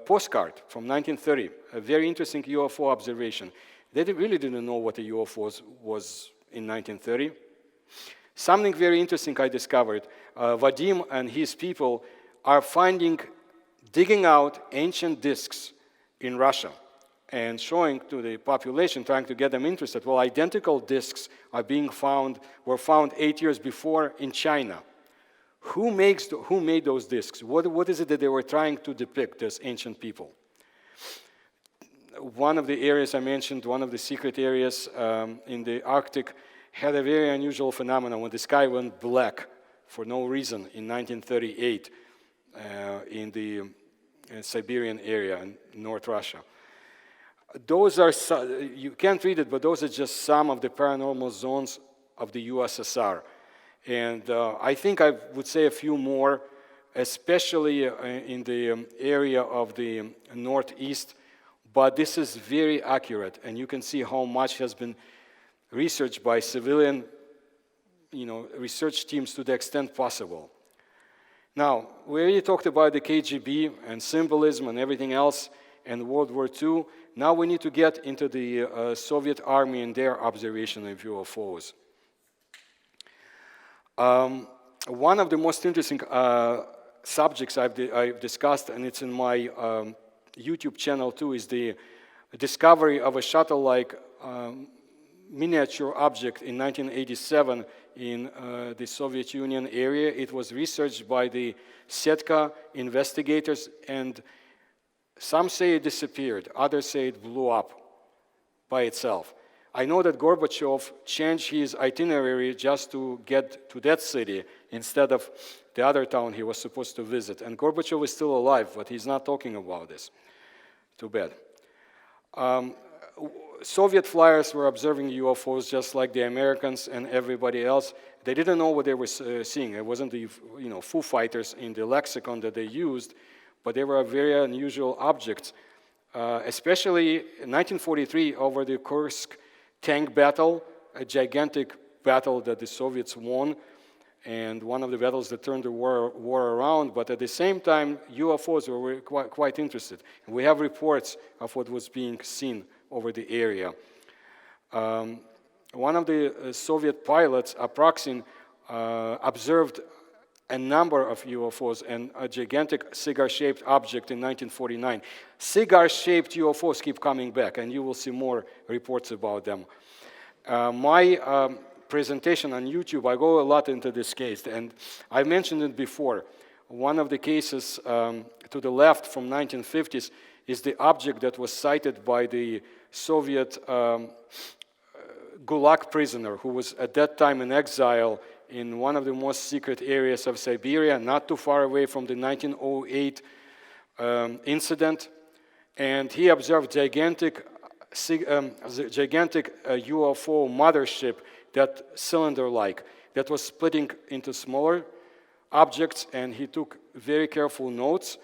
postcard from 1930, a very interesting UFO observation. They really didn't know what a UFO was in 1930. Something very interesting I discovered. Vadim and his people are digging out ancient discs in Russia and showing to the population, trying to get them interested. Well, identical discs were found 8 years before in China. Who made those discs? What is it that they were trying to depict, those ancient people? One of the areas I mentioned, one of the secret areas in the Arctic, had a very unusual phenomenon when the sky went black for no reason in 1938 in the Siberian area in North Russia. Those are, you can't read it, but those are just some of the paranormal zones of the USSR. And I think I would say a few more, especially in the area of the Northeast. But this is very accurate, and you can see how much has been researched by civilian, research teams to the extent possible. Now, we already talked about the KGB and symbolism and everything else and World War II. Now we need to get into the Soviet Army and their observation of UFOs. One of the most interesting subjects I've discussed, and it's in my YouTube channel too, is the discovery of a shuttle-like miniature object in 1987 in the Soviet Union area. It was researched by the SETKA investigators, and some say it disappeared, others say it blew up by itself. I know that Gorbachev changed his itinerary just to get to that city instead of the other town he was supposed to visit. And Gorbachev is still alive, but he's not talking about this. Too bad. Soviet flyers were observing UFOs just like the Americans and everybody else. They didn't know what they were seeing. It wasn't the Foo Fighters in the lexicon that they used, but they were very unusual objects. Especially in 1943 over the Kursk tank battle, a gigantic battle that the Soviets won, and one of the battles that turned the war around. But at the same time, UFOs were quite interested. And we have reports of what was being seen over the area. One of the Soviet pilots, Apraksin, observed a number of UFOs and a gigantic cigar-shaped object in 1949. Cigar-shaped UFOs keep coming back, and you will see more reports about them. My presentation on YouTube, I go a lot into this case, and I mentioned it before. One of the cases to the left from 1950s is the object that was sighted by the Soviet Gulag prisoner who was at that time in exile in one of the most secret areas of Siberia, not too far away from the 1908 incident. And he observed gigantic UFO mothership, that cylinder-like, that was splitting into smaller objects, and he took very careful notes.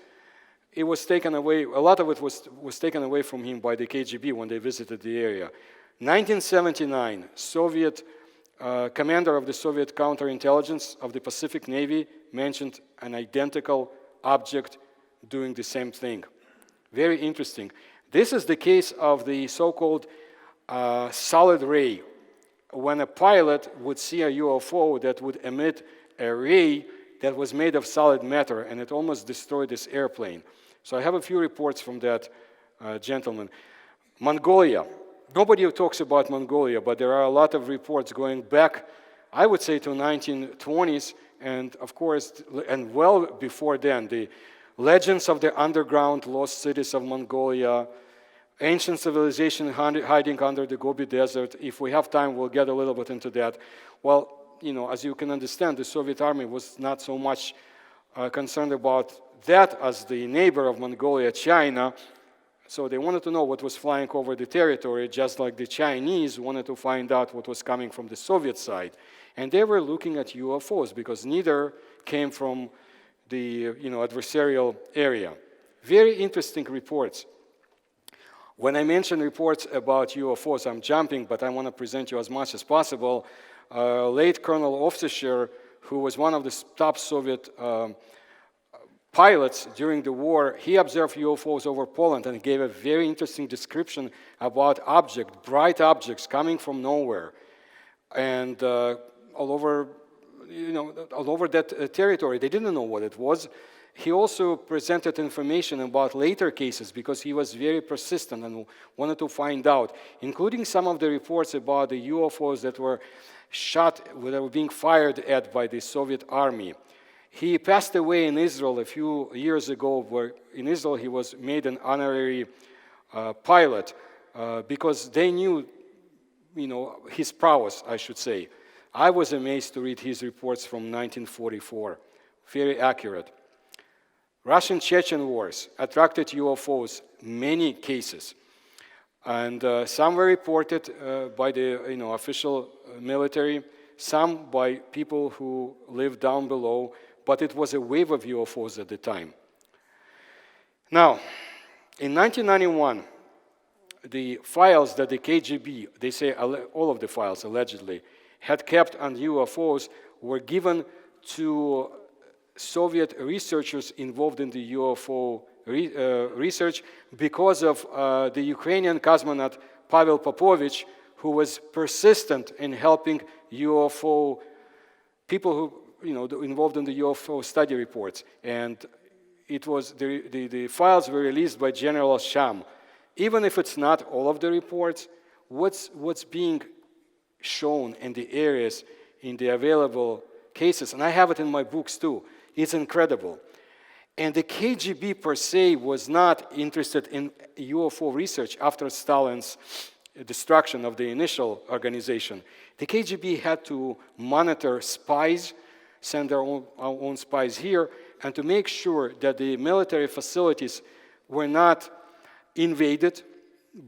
It was taken away, a lot of it was taken away from him by the KGB when they visited the area. 1979, Soviet commander of the Soviet counterintelligence of the Pacific Navy mentioned an identical object doing the same thing. Very interesting. This is the case of the so-called solid ray. When a pilot would see a UFO that would emit a ray that was made of solid matter, and it almost destroyed this airplane. So I have a few reports from that gentleman. Mongolia. Nobody talks about Mongolia, but there are a lot of reports going back, I would say, to 1920s, and of course, and well before then, the legends of the underground lost cities of Mongolia, ancient civilization hiding under the Gobi Desert. If we have time, we'll get a little bit into that. Well, as you can understand, the Soviet army was not so much concerned about that as the neighbor of Mongolia, China. So they wanted to know what was flying over the territory, just like the Chinese wanted to find out what was coming from the Soviet side. And they were looking at UFOs because neither came from the adversarial area. Very interesting reports. When I mention reports about UFOs, I'm jumping, but I want to present you as much as possible. Late Colonel Officer, who was one of the top Soviet pilots during the war, he observed UFOs over Poland and gave a very interesting description about bright objects coming from nowhere, and all over that territory. They didn't know what it was. He also presented information about later cases because he was very persistent and wanted to find out, including some of the reports about the UFOs that were shot, that were being fired at by the Soviet army. He passed away in Israel a few years ago, where in Israel he was made an honorary pilot because they knew, his prowess, I should say. I was amazed to read his reports from 1944. Very accurate. Russian-Chechen wars attracted UFOs, many cases. And some were reported by the official military, some by people who lived down below, but it was a wave of UFOs at the time. Now, in 1991, the files that the KGB, they say all of the files allegedly, had kept on UFOs were given to Soviet researchers involved in the UFO research because of the Ukrainian cosmonaut Pavel Popovich, who was persistent in helping UFO people who involved in the UFO study reports. And it was the files were released by General Sham. Even if it's not all of the reports, what's being shown in the areas, in the available cases, and I have it in my books too, it's incredible. And the KGB per se was not interested in UFO research after Stalin's destruction of the initial organization, the KGB had to monitor spies, send their own spies here, and to make sure that the military facilities were not invaded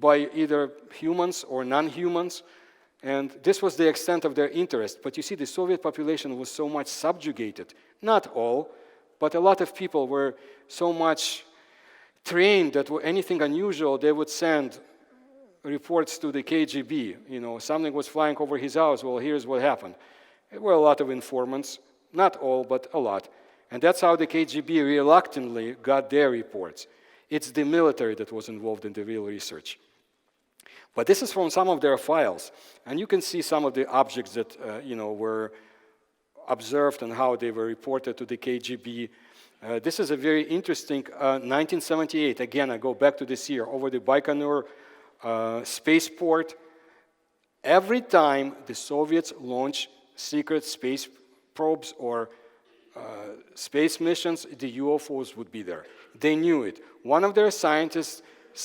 by either humans or non-humans. And this was the extent of their interest. But you see, the Soviet population was so much subjugated. Not all, but a lot of people were so much trained that anything unusual, they would send reports to the KGB. You know, something was flying over his house, well, here's what happened. There were a lot of informants, not all, but a lot. And that's how the KGB reluctantly got their reports. It's the military that was involved in the real research. But this is from some of their files. And you can see some of the objects that were observed and how they were reported to the KGB. This is a very interesting 1978. Again, I go back to this year, over the Baikonur spaceport. Every time the Soviets launched secret space probes or space missions, the UFOs would be there. They knew it. One of their scientists,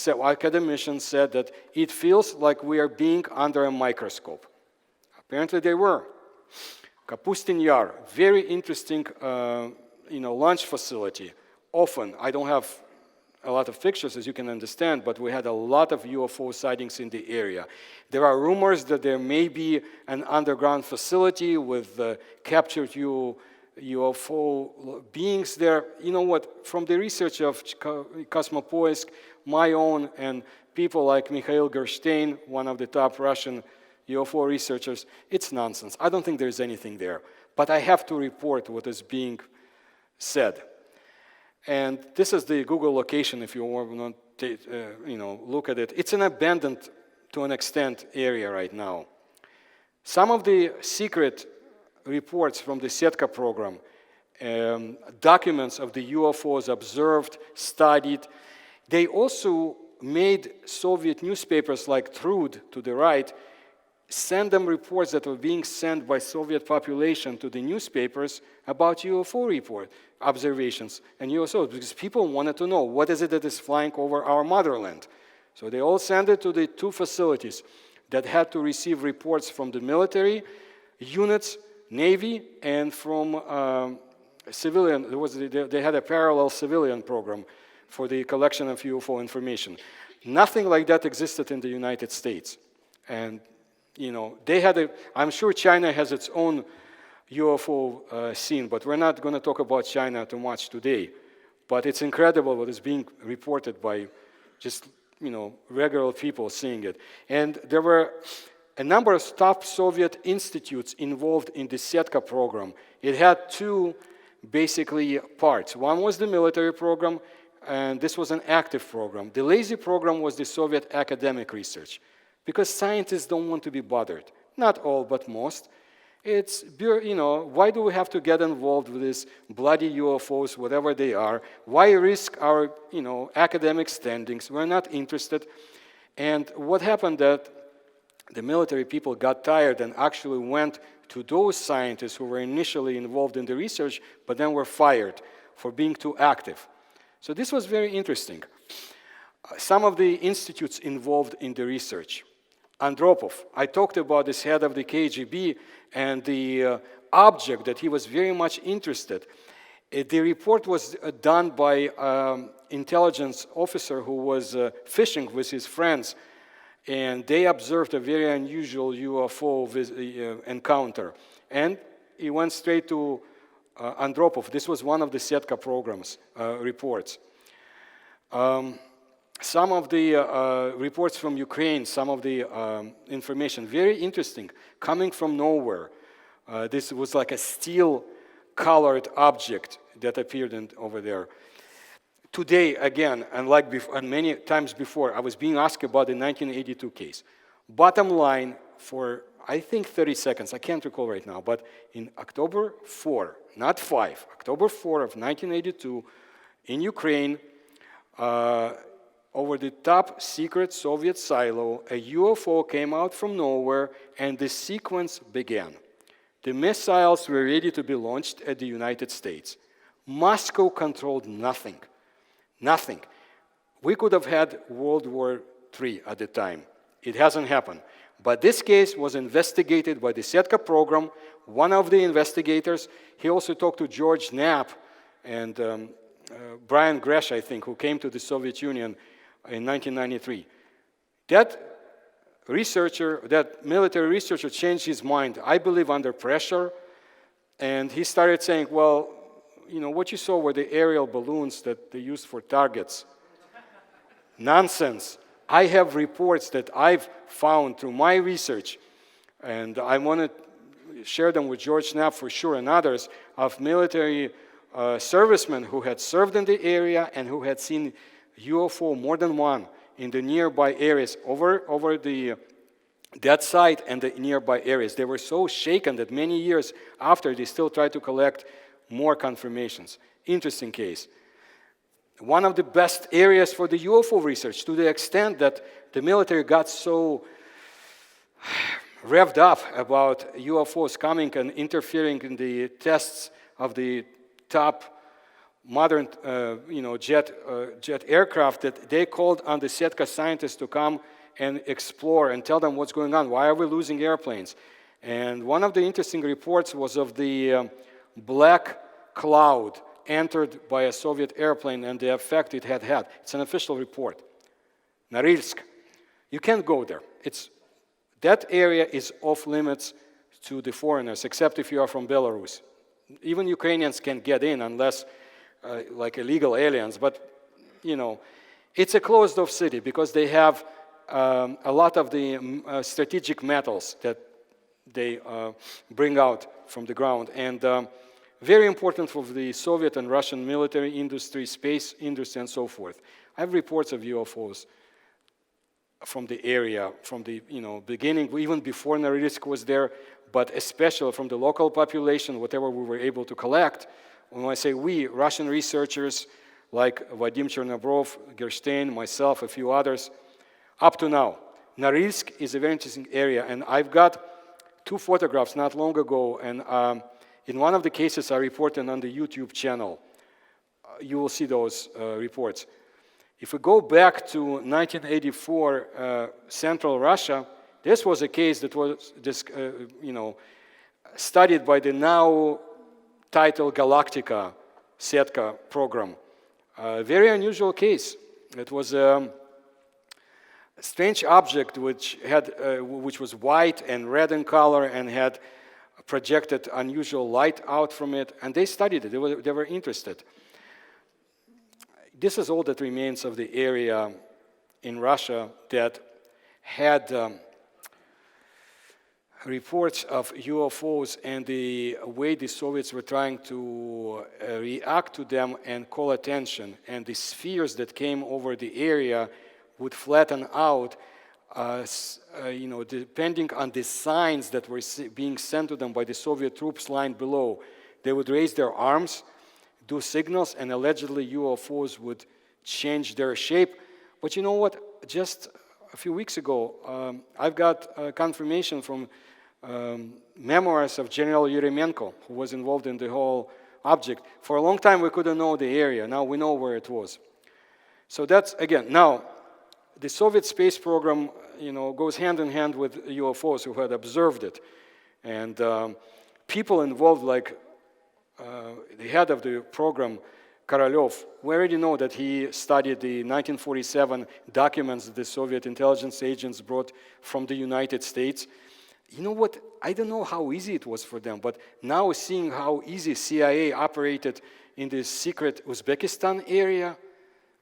academicians, said that it feels like we are being under a microscope. Apparently they were. Kapustin Yar, very interesting launch facility. Often, I don't have a lot of pictures, as you can understand, but we had a lot of UFO sightings in the area. There are rumors that there may be an underground facility with captured UFO beings there. You know what, from the research of Cosmopoisk, my own, and people like Mikhail Gerstein, one of the top Russian UFO researchers, it's nonsense. I don't think there's anything there. But I have to report what is being said. And this is the Google location if you want to look at it. It's an abandoned, to an extent, area right now. Some of the secret reports from the SETKA program, documents of the UFOs observed, studied, they also made Soviet newspapers like Trud, to the right, send them reports that were being sent by Soviet population to the newspapers about UFO report observations and USOs, because people wanted to know what is it that is flying over our motherland. So they all sent it to the two facilities that had to receive reports from the military units, Navy, and from civilian. They had a parallel civilian program for the collection of UFO information. Nothing like that existed in the United States. And they had I'm sure China has its own UFO scene, but we're not going to talk about China too much today. But it's incredible what is being reported by just, regular people seeing it. And there were a number of top Soviet institutes involved in the SETKA program. It had two, basically, parts. One was the military program, and this was an active program. The lazy program was the Soviet academic research, because scientists don't want to be bothered. Not all, but most. It's, why do we have to get involved with these bloody UFOs, whatever they are? Why risk our, academic standings? We're not interested. And what happened that the military people got tired and actually went to those scientists who were initially involved in the research, but then were fired for being too active. So this was very interesting. Some of the institutes involved in the research. Andropov, I talked about this head of the KGB and the object that he was very much interested. The report was done by intelligence officer who was fishing with his friends, and they observed a very unusual UFO encounter. And he went straight to Andropov. This was one of the SETKA program's reports. Some of the reports from Ukraine, some of the information, very interesting, coming from nowhere. This was like a steel-colored object that appeared over there. Today, again, and many times before, I was being asked about the 1982 case. Bottom line, for I think 30 seconds, I can't recall right now, but in October 4, not 5, October 4 of 1982, in Ukraine, over the top secret Soviet silo, a UFO came out from nowhere, and the sequence began. The missiles were ready to be launched at the United States. Moscow controlled nothing. Nothing. We could have had World War III at the time. It hasn't happened. But this case was investigated by the SETKA program. One of the investigators, he also talked to George Knapp and Brian Gresh, I think, who came to the Soviet Union in 1993. That researcher, that military researcher changed his mind, I believe under pressure, and he started saying, well, you know, what you saw were the aerial balloons that they used for targets. Nonsense. I have reports that I've found through my research, and I want to share them with George Knapp for sure and others, of military servicemen who had served in the area and who had seen UFO, more than one, in the nearby areas, over that site and the nearby areas. They were so shaken that many years after, they still tried to collect more confirmations. Interesting case. One of the best areas for the UFO research, to the extent that the military got so revved up about UFOs coming and interfering in the tests of the top modern jet aircraft, that they called on the SETKA scientists to come and explore and tell them what's going on. Why are we losing airplanes? And one of the interesting reports was of the black cloud entered by a Soviet airplane and the effect it had had. It's an official report. Norilsk. You can't go there. That area is off limits to the foreigners, except if you are from Belarus. Even Ukrainians can get in unless like illegal aliens, but you know, it's a closed-off city because they have a lot of the strategic metals that they bring out from the ground, and very important for the Soviet and Russian military industry, space industry, and so forth. I have reports of UFOs from the area, from the beginning, even before Norilsk was there, but especially from the local population, whatever we were able to collect. When I say we, Russian researchers like Vadim Chernobrov, Gerstein, myself, a few others, up to now. Norilsk is a very interesting area, and I've got 2 photographs not long ago, and in one of the cases I reported on the YouTube channel. You will see those reports. If we go back to 1984, Central Russia, this was a case that was studied by the now titled Galactica SETKA program. A very unusual case. It was a strange object which was white and red in color and had projected unusual light out from it, and they studied it. They were interested. This is all that remains of the area in Russia that had reports of UFOs and the way the Soviets were trying to react to them and call attention, and the spheres that came over the area would flatten out, depending on the signs that were being sent to them by the Soviet troops lying below. They would raise their arms, do signals, and allegedly UFOs would change their shape. But you know what? Just a few weeks ago, I've got confirmation from memoirs of General Yeremenko, who was involved in the whole object. For a long time, we couldn't know the area. Now we know where it was. So that's, again, now, the Soviet space program, goes hand in hand with UFOs who had observed it. And people involved, like the head of the program, Korolev, we already know that he studied the 1947 documents that the Soviet intelligence agents brought from the United States. You know what? I don't know how easy it was for them, but now seeing how easy CIA operated in this secret Uzbekistan area,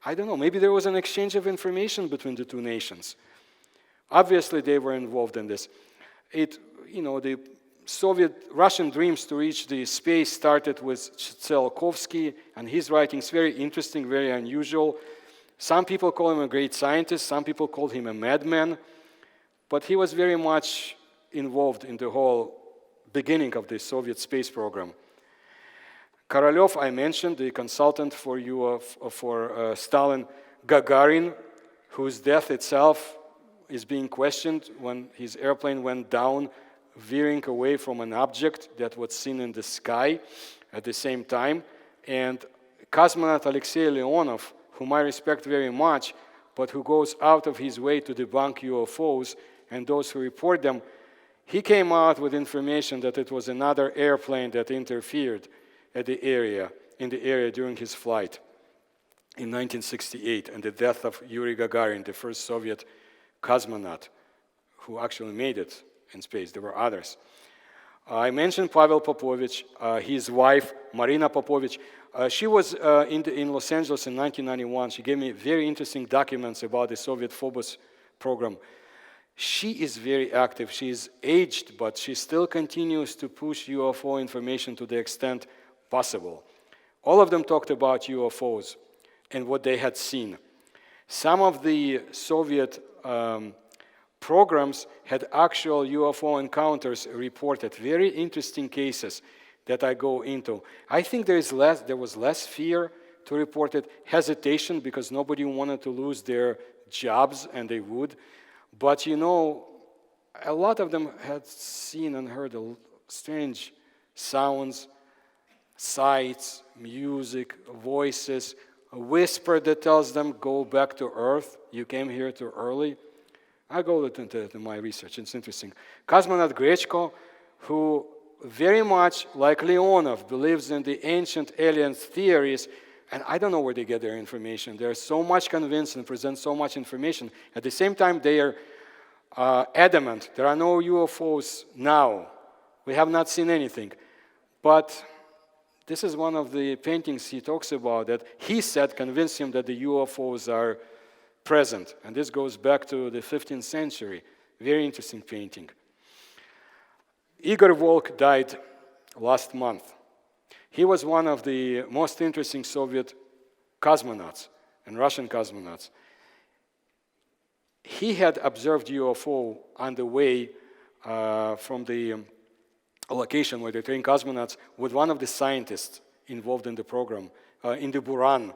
I don't know, maybe there was an exchange of information between the two nations. Obviously, they were involved in this. The Russian dreams to reach the space started with Tsiolkovsky and his writings, very interesting, very unusual. Some people call him a great scientist, some people called him a madman, but he was very much involved in the whole beginning of the Soviet space program. Korolev, I mentioned, the consultant for Stalin, Gagarin, whose death itself is being questioned when his airplane went down, veering away from an object that was seen in the sky at the same time. And cosmonaut Alexei Leonov, whom I respect very much, but who goes out of his way to debunk UFOs and those who report them. He came out with information that it was another airplane that interfered in the area during his flight in 1968, and the death of Yuri Gagarin, the first Soviet cosmonaut who actually made it in space. There were others. I mentioned Pavel Popovich, his wife, Marina Popovich. She was in Los Angeles in 1991. She gave me very interesting documents about the Soviet Phobos program. She is very active. She is aged, but she still continues to push UFO information to the extent possible. All of them talked about UFOs and what they had seen. Some of the Soviet programs had actual UFO encounters reported, very interesting cases that I go into. I think there was less fear to report it, hesitation because nobody wanted to lose their jobs, and they would. But you know, a lot of them had seen and heard strange sounds, sights, music, voices, a whisper that tells them, go back to Earth, you came here too early. I go into my research, it's interesting. Cosmonaut Grechko, who very much like Leonov believes in the ancient alien theories, and I don't know where they get their information. They're so much convinced and present so much information. At the same time, they are adamant. There are no UFOs now. We have not seen anything. But this is one of the paintings he talks about that he said convinced him that the UFOs are present. And this goes back to the 15th century. Very interesting painting. Igor Volk died last month. He was one of the most interesting Soviet cosmonauts and Russian cosmonauts. He had observed UFO on the way from the location where they trained cosmonauts with one of the scientists involved in the program, in the Buran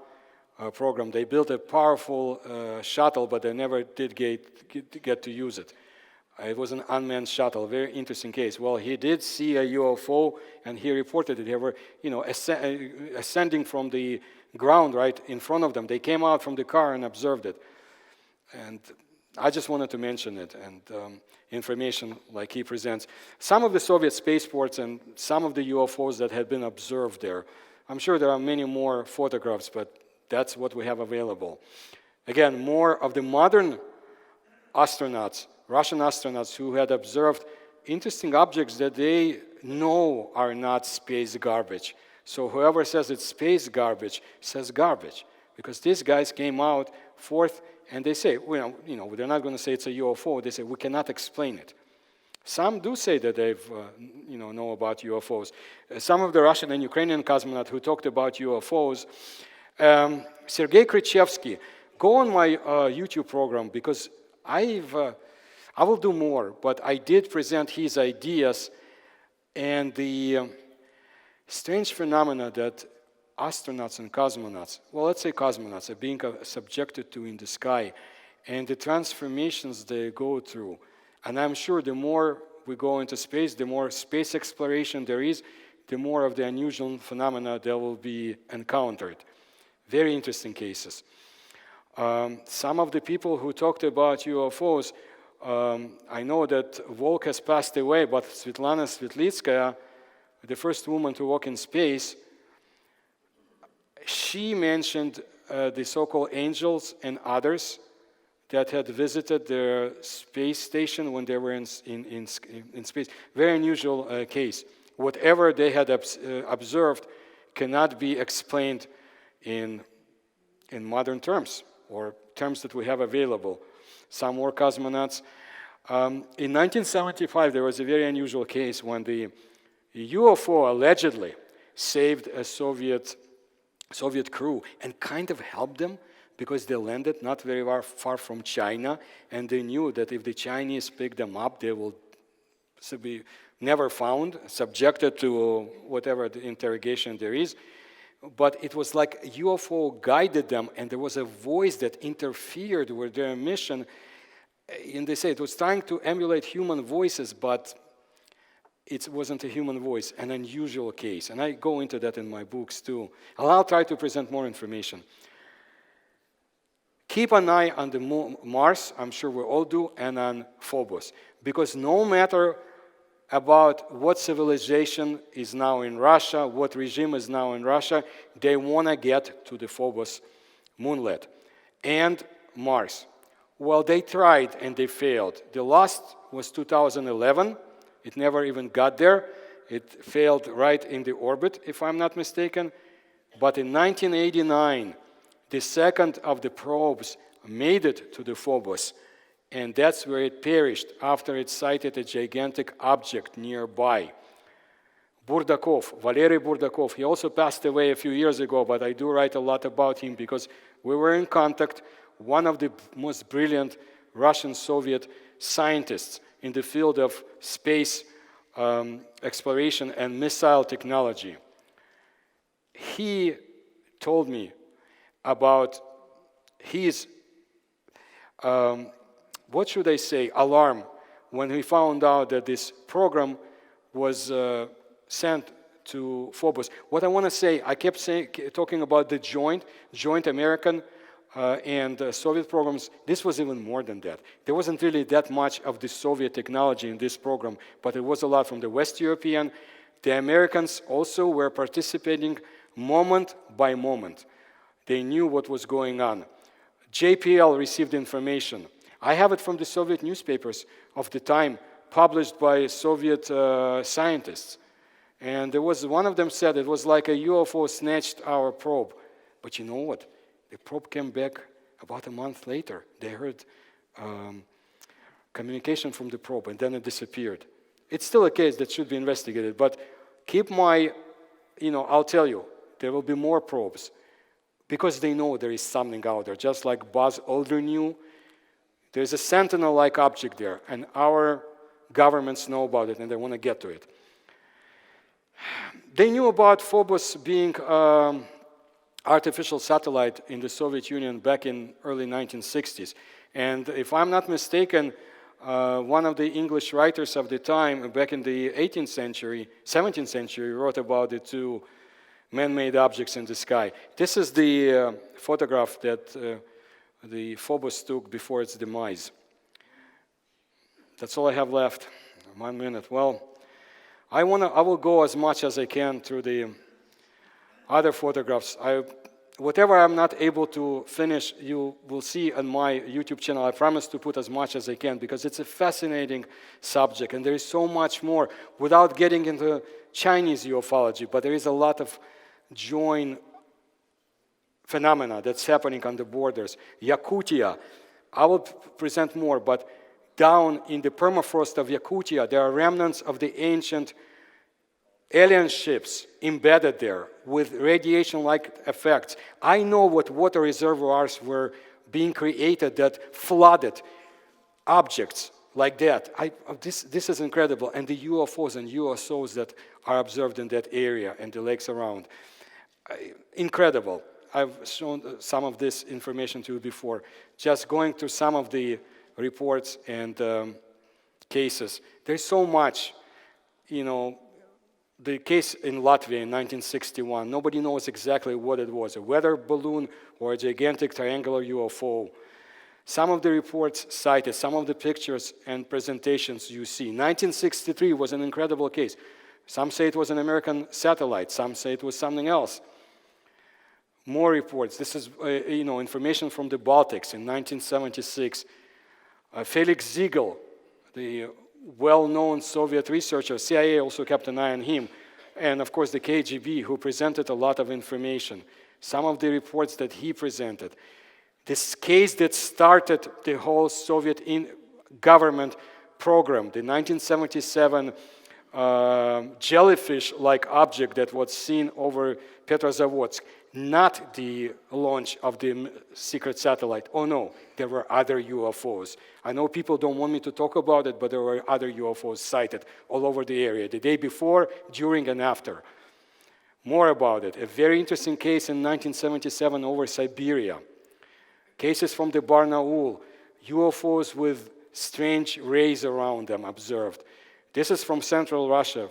program. They built a powerful shuttle, but they never did get to use it. It was an unmanned shuttle, very interesting case. Well, he did see a UFO, and he reported it. They were, ascending from the ground right in front of them. They came out from the car and observed it. And I just wanted to mention it, and information like he presents. Some of the Soviet spaceports and some of the UFOs that had been observed there. I'm sure there are many more photographs, but that's what we have available. Again, more of the modern astronauts, Russian astronauts who had observed interesting objects that they know are not space garbage. So whoever says it's space garbage says garbage, because these guys came out forth and they say, well, they're not going to say it's a UFO. They say we cannot explain it. Some do say that they've, know about UFOs. Some of the Russian and Ukrainian cosmonauts who talked about UFOs. Sergei Krychevsky, go on my YouTube program, because I will do more, but I did present his ideas and the strange phenomena that astronauts and cosmonauts, well, let's say cosmonauts, are being subjected to in the sky, and the transformations they go through. And I'm sure the more we go into space, the more space exploration there is, the more of the unusual phenomena that will be encountered. Very interesting cases. Some of the people who talked about UFOs, I know that Volk has passed away, but Svetlana Svetlitskaya, the first woman to walk in space, she mentioned the so-called angels and others that had visited their space station when they were in space. Very unusual case. Whatever they had observed cannot be explained in modern terms, or terms that we have available. Some more cosmonauts. In 1975, there was a very unusual case when the UFO allegedly saved a Soviet crew and kind of helped them, because they landed not very far from China, and they knew that if the Chinese pick them up, they will be never found, subjected to whatever the interrogation there is. But it was like UFO guided them, and there was a voice that interfered with their mission. And they say it was trying to emulate human voices, but it wasn't a human voice, an unusual case. And I go into that in my books too. I'll try to present more information. Keep an eye on the Mars, I'm sure we all do, and on Phobos. Because no matter about what civilization is now in Russia, what regime is now in Russia, they want to get to the Phobos moonlet and Mars. Well, they tried and they failed. The last was 2011. It never even got there. It failed right in the orbit, if I'm not mistaken. But in 1989, the second of the probes made it to the Phobos, and that's where it perished after it sighted a gigantic object nearby. Burdakov, Valery Burdakov, he also passed away a few years ago, but I do write a lot about him because we were in contact, one of the most brilliant Russian-Soviet scientists in the field of space exploration and missile technology. He told me about his, what should I say, alarm when he found out that this program was sent to Phobos. What I want to say, I kept talking about the joint American and Soviet programs. This was even more than that. There wasn't really that much of the Soviet technology in this program, but it was a lot from the West European. The Americans also were participating moment by moment. They knew what was going on. JPL received information. I have it from the Soviet newspapers of the time, published by Soviet scientists. And there was one of them said it was like a UFO snatched our probe. But you know what? The probe came back about a month later. They heard communication from the probe, and then it disappeared. It's still a case that should be investigated, but keep I'll tell you, there will be more probes because they know there is something out there, just like Buzz Aldrin knew. There's a sentinel-like object there, and our governments know about it, and they want to get to it. They knew about Phobos being artificial satellite in the Soviet Union back in early 1960s. And if I'm not mistaken, one of the English writers of the time, back in the 18th century, 17th century, wrote about the two man-made objects in the sky. This is the photograph that the Phobos took before its demise. That's all I have left. 1 minute. Well, I will go as much as I can through the other photographs. Whatever I'm not able to finish, you will see on my YouTube channel. I promise to put as much as I can because it's a fascinating subject and there is so much more without getting into Chinese ufology, but there is a lot of joint phenomena that's happening on the borders. Yakutia, I will present more, but down in the permafrost of Yakutia, there are remnants of the ancient alien ships embedded there with radiation-like effects. I know what water reservoirs were being created that flooded objects like that. This is incredible. And the UFOs and USOs that are observed in that area and the lakes around. Incredible. I've shown some of this information to you before. Just going through some of the reports and cases. There's so much, the case in Latvia in 1961, nobody knows exactly what it was, a weather balloon or a gigantic triangular UFO. Some of the reports cited, some of the pictures and presentations you see. 1963 was an incredible case. Some say it was an American satellite, some say it was something else. More reports. This is information from the Baltics in 1976. Felix Ziegel, the well-known Soviet researcher, CIA also kept an eye on him, and of course the KGB, who presented a lot of information. Some of the reports that he presented. This case that started the whole Soviet government program, the 1977 jellyfish-like object that was seen over Petrozavodsk, not the launch of the secret satellite. Oh no, there were other UFOs. I know people don't want me to talk about it, but there were other UFOs sighted all over the area, the day before, during, and after. More about it. A very interesting case in 1977 over Siberia. Cases from the Barnaul, UFOs with strange rays around them observed. This is from central Russia.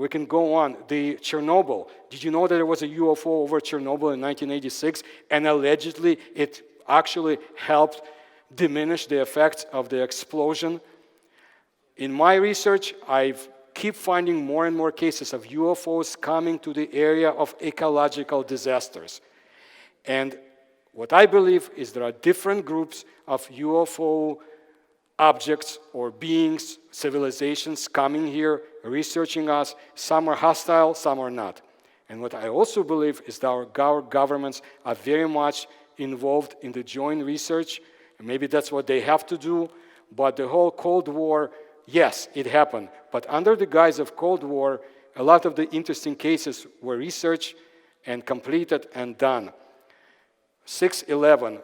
We can go on. The Chernobyl. Did you know that there was a UFO over Chernobyl in 1986? And allegedly, it actually helped diminish the effects of the explosion. In my research, I keep finding more and more cases of UFOs coming to the area of ecological disasters. And what I believe is there are different groups of UFO objects or beings, civilizations coming here, researching us. Some are hostile, some are not. And what I also believe is that our governments are very much involved in the joint research. And maybe that's what they have to do. But the whole Cold War, yes, it happened. But under the guise of Cold War, a lot of the interesting cases were researched and completed and done. 611,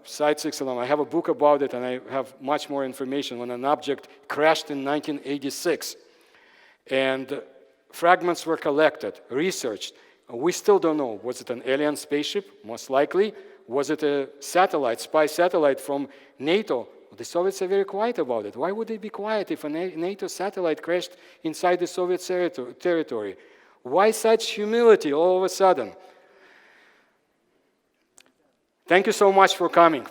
Site 611, I have a book about it and I have much more information. When an object crashed in 1986 and fragments were collected, researched, we still don't know. Was it an alien spaceship? Most likely. Was it a satellite, spy satellite from NATO? The Soviets are very quiet about it. Why would they be quiet if a NATO satellite crashed inside the Soviet territory? Why such humility all of a sudden? Thank you so much for coming.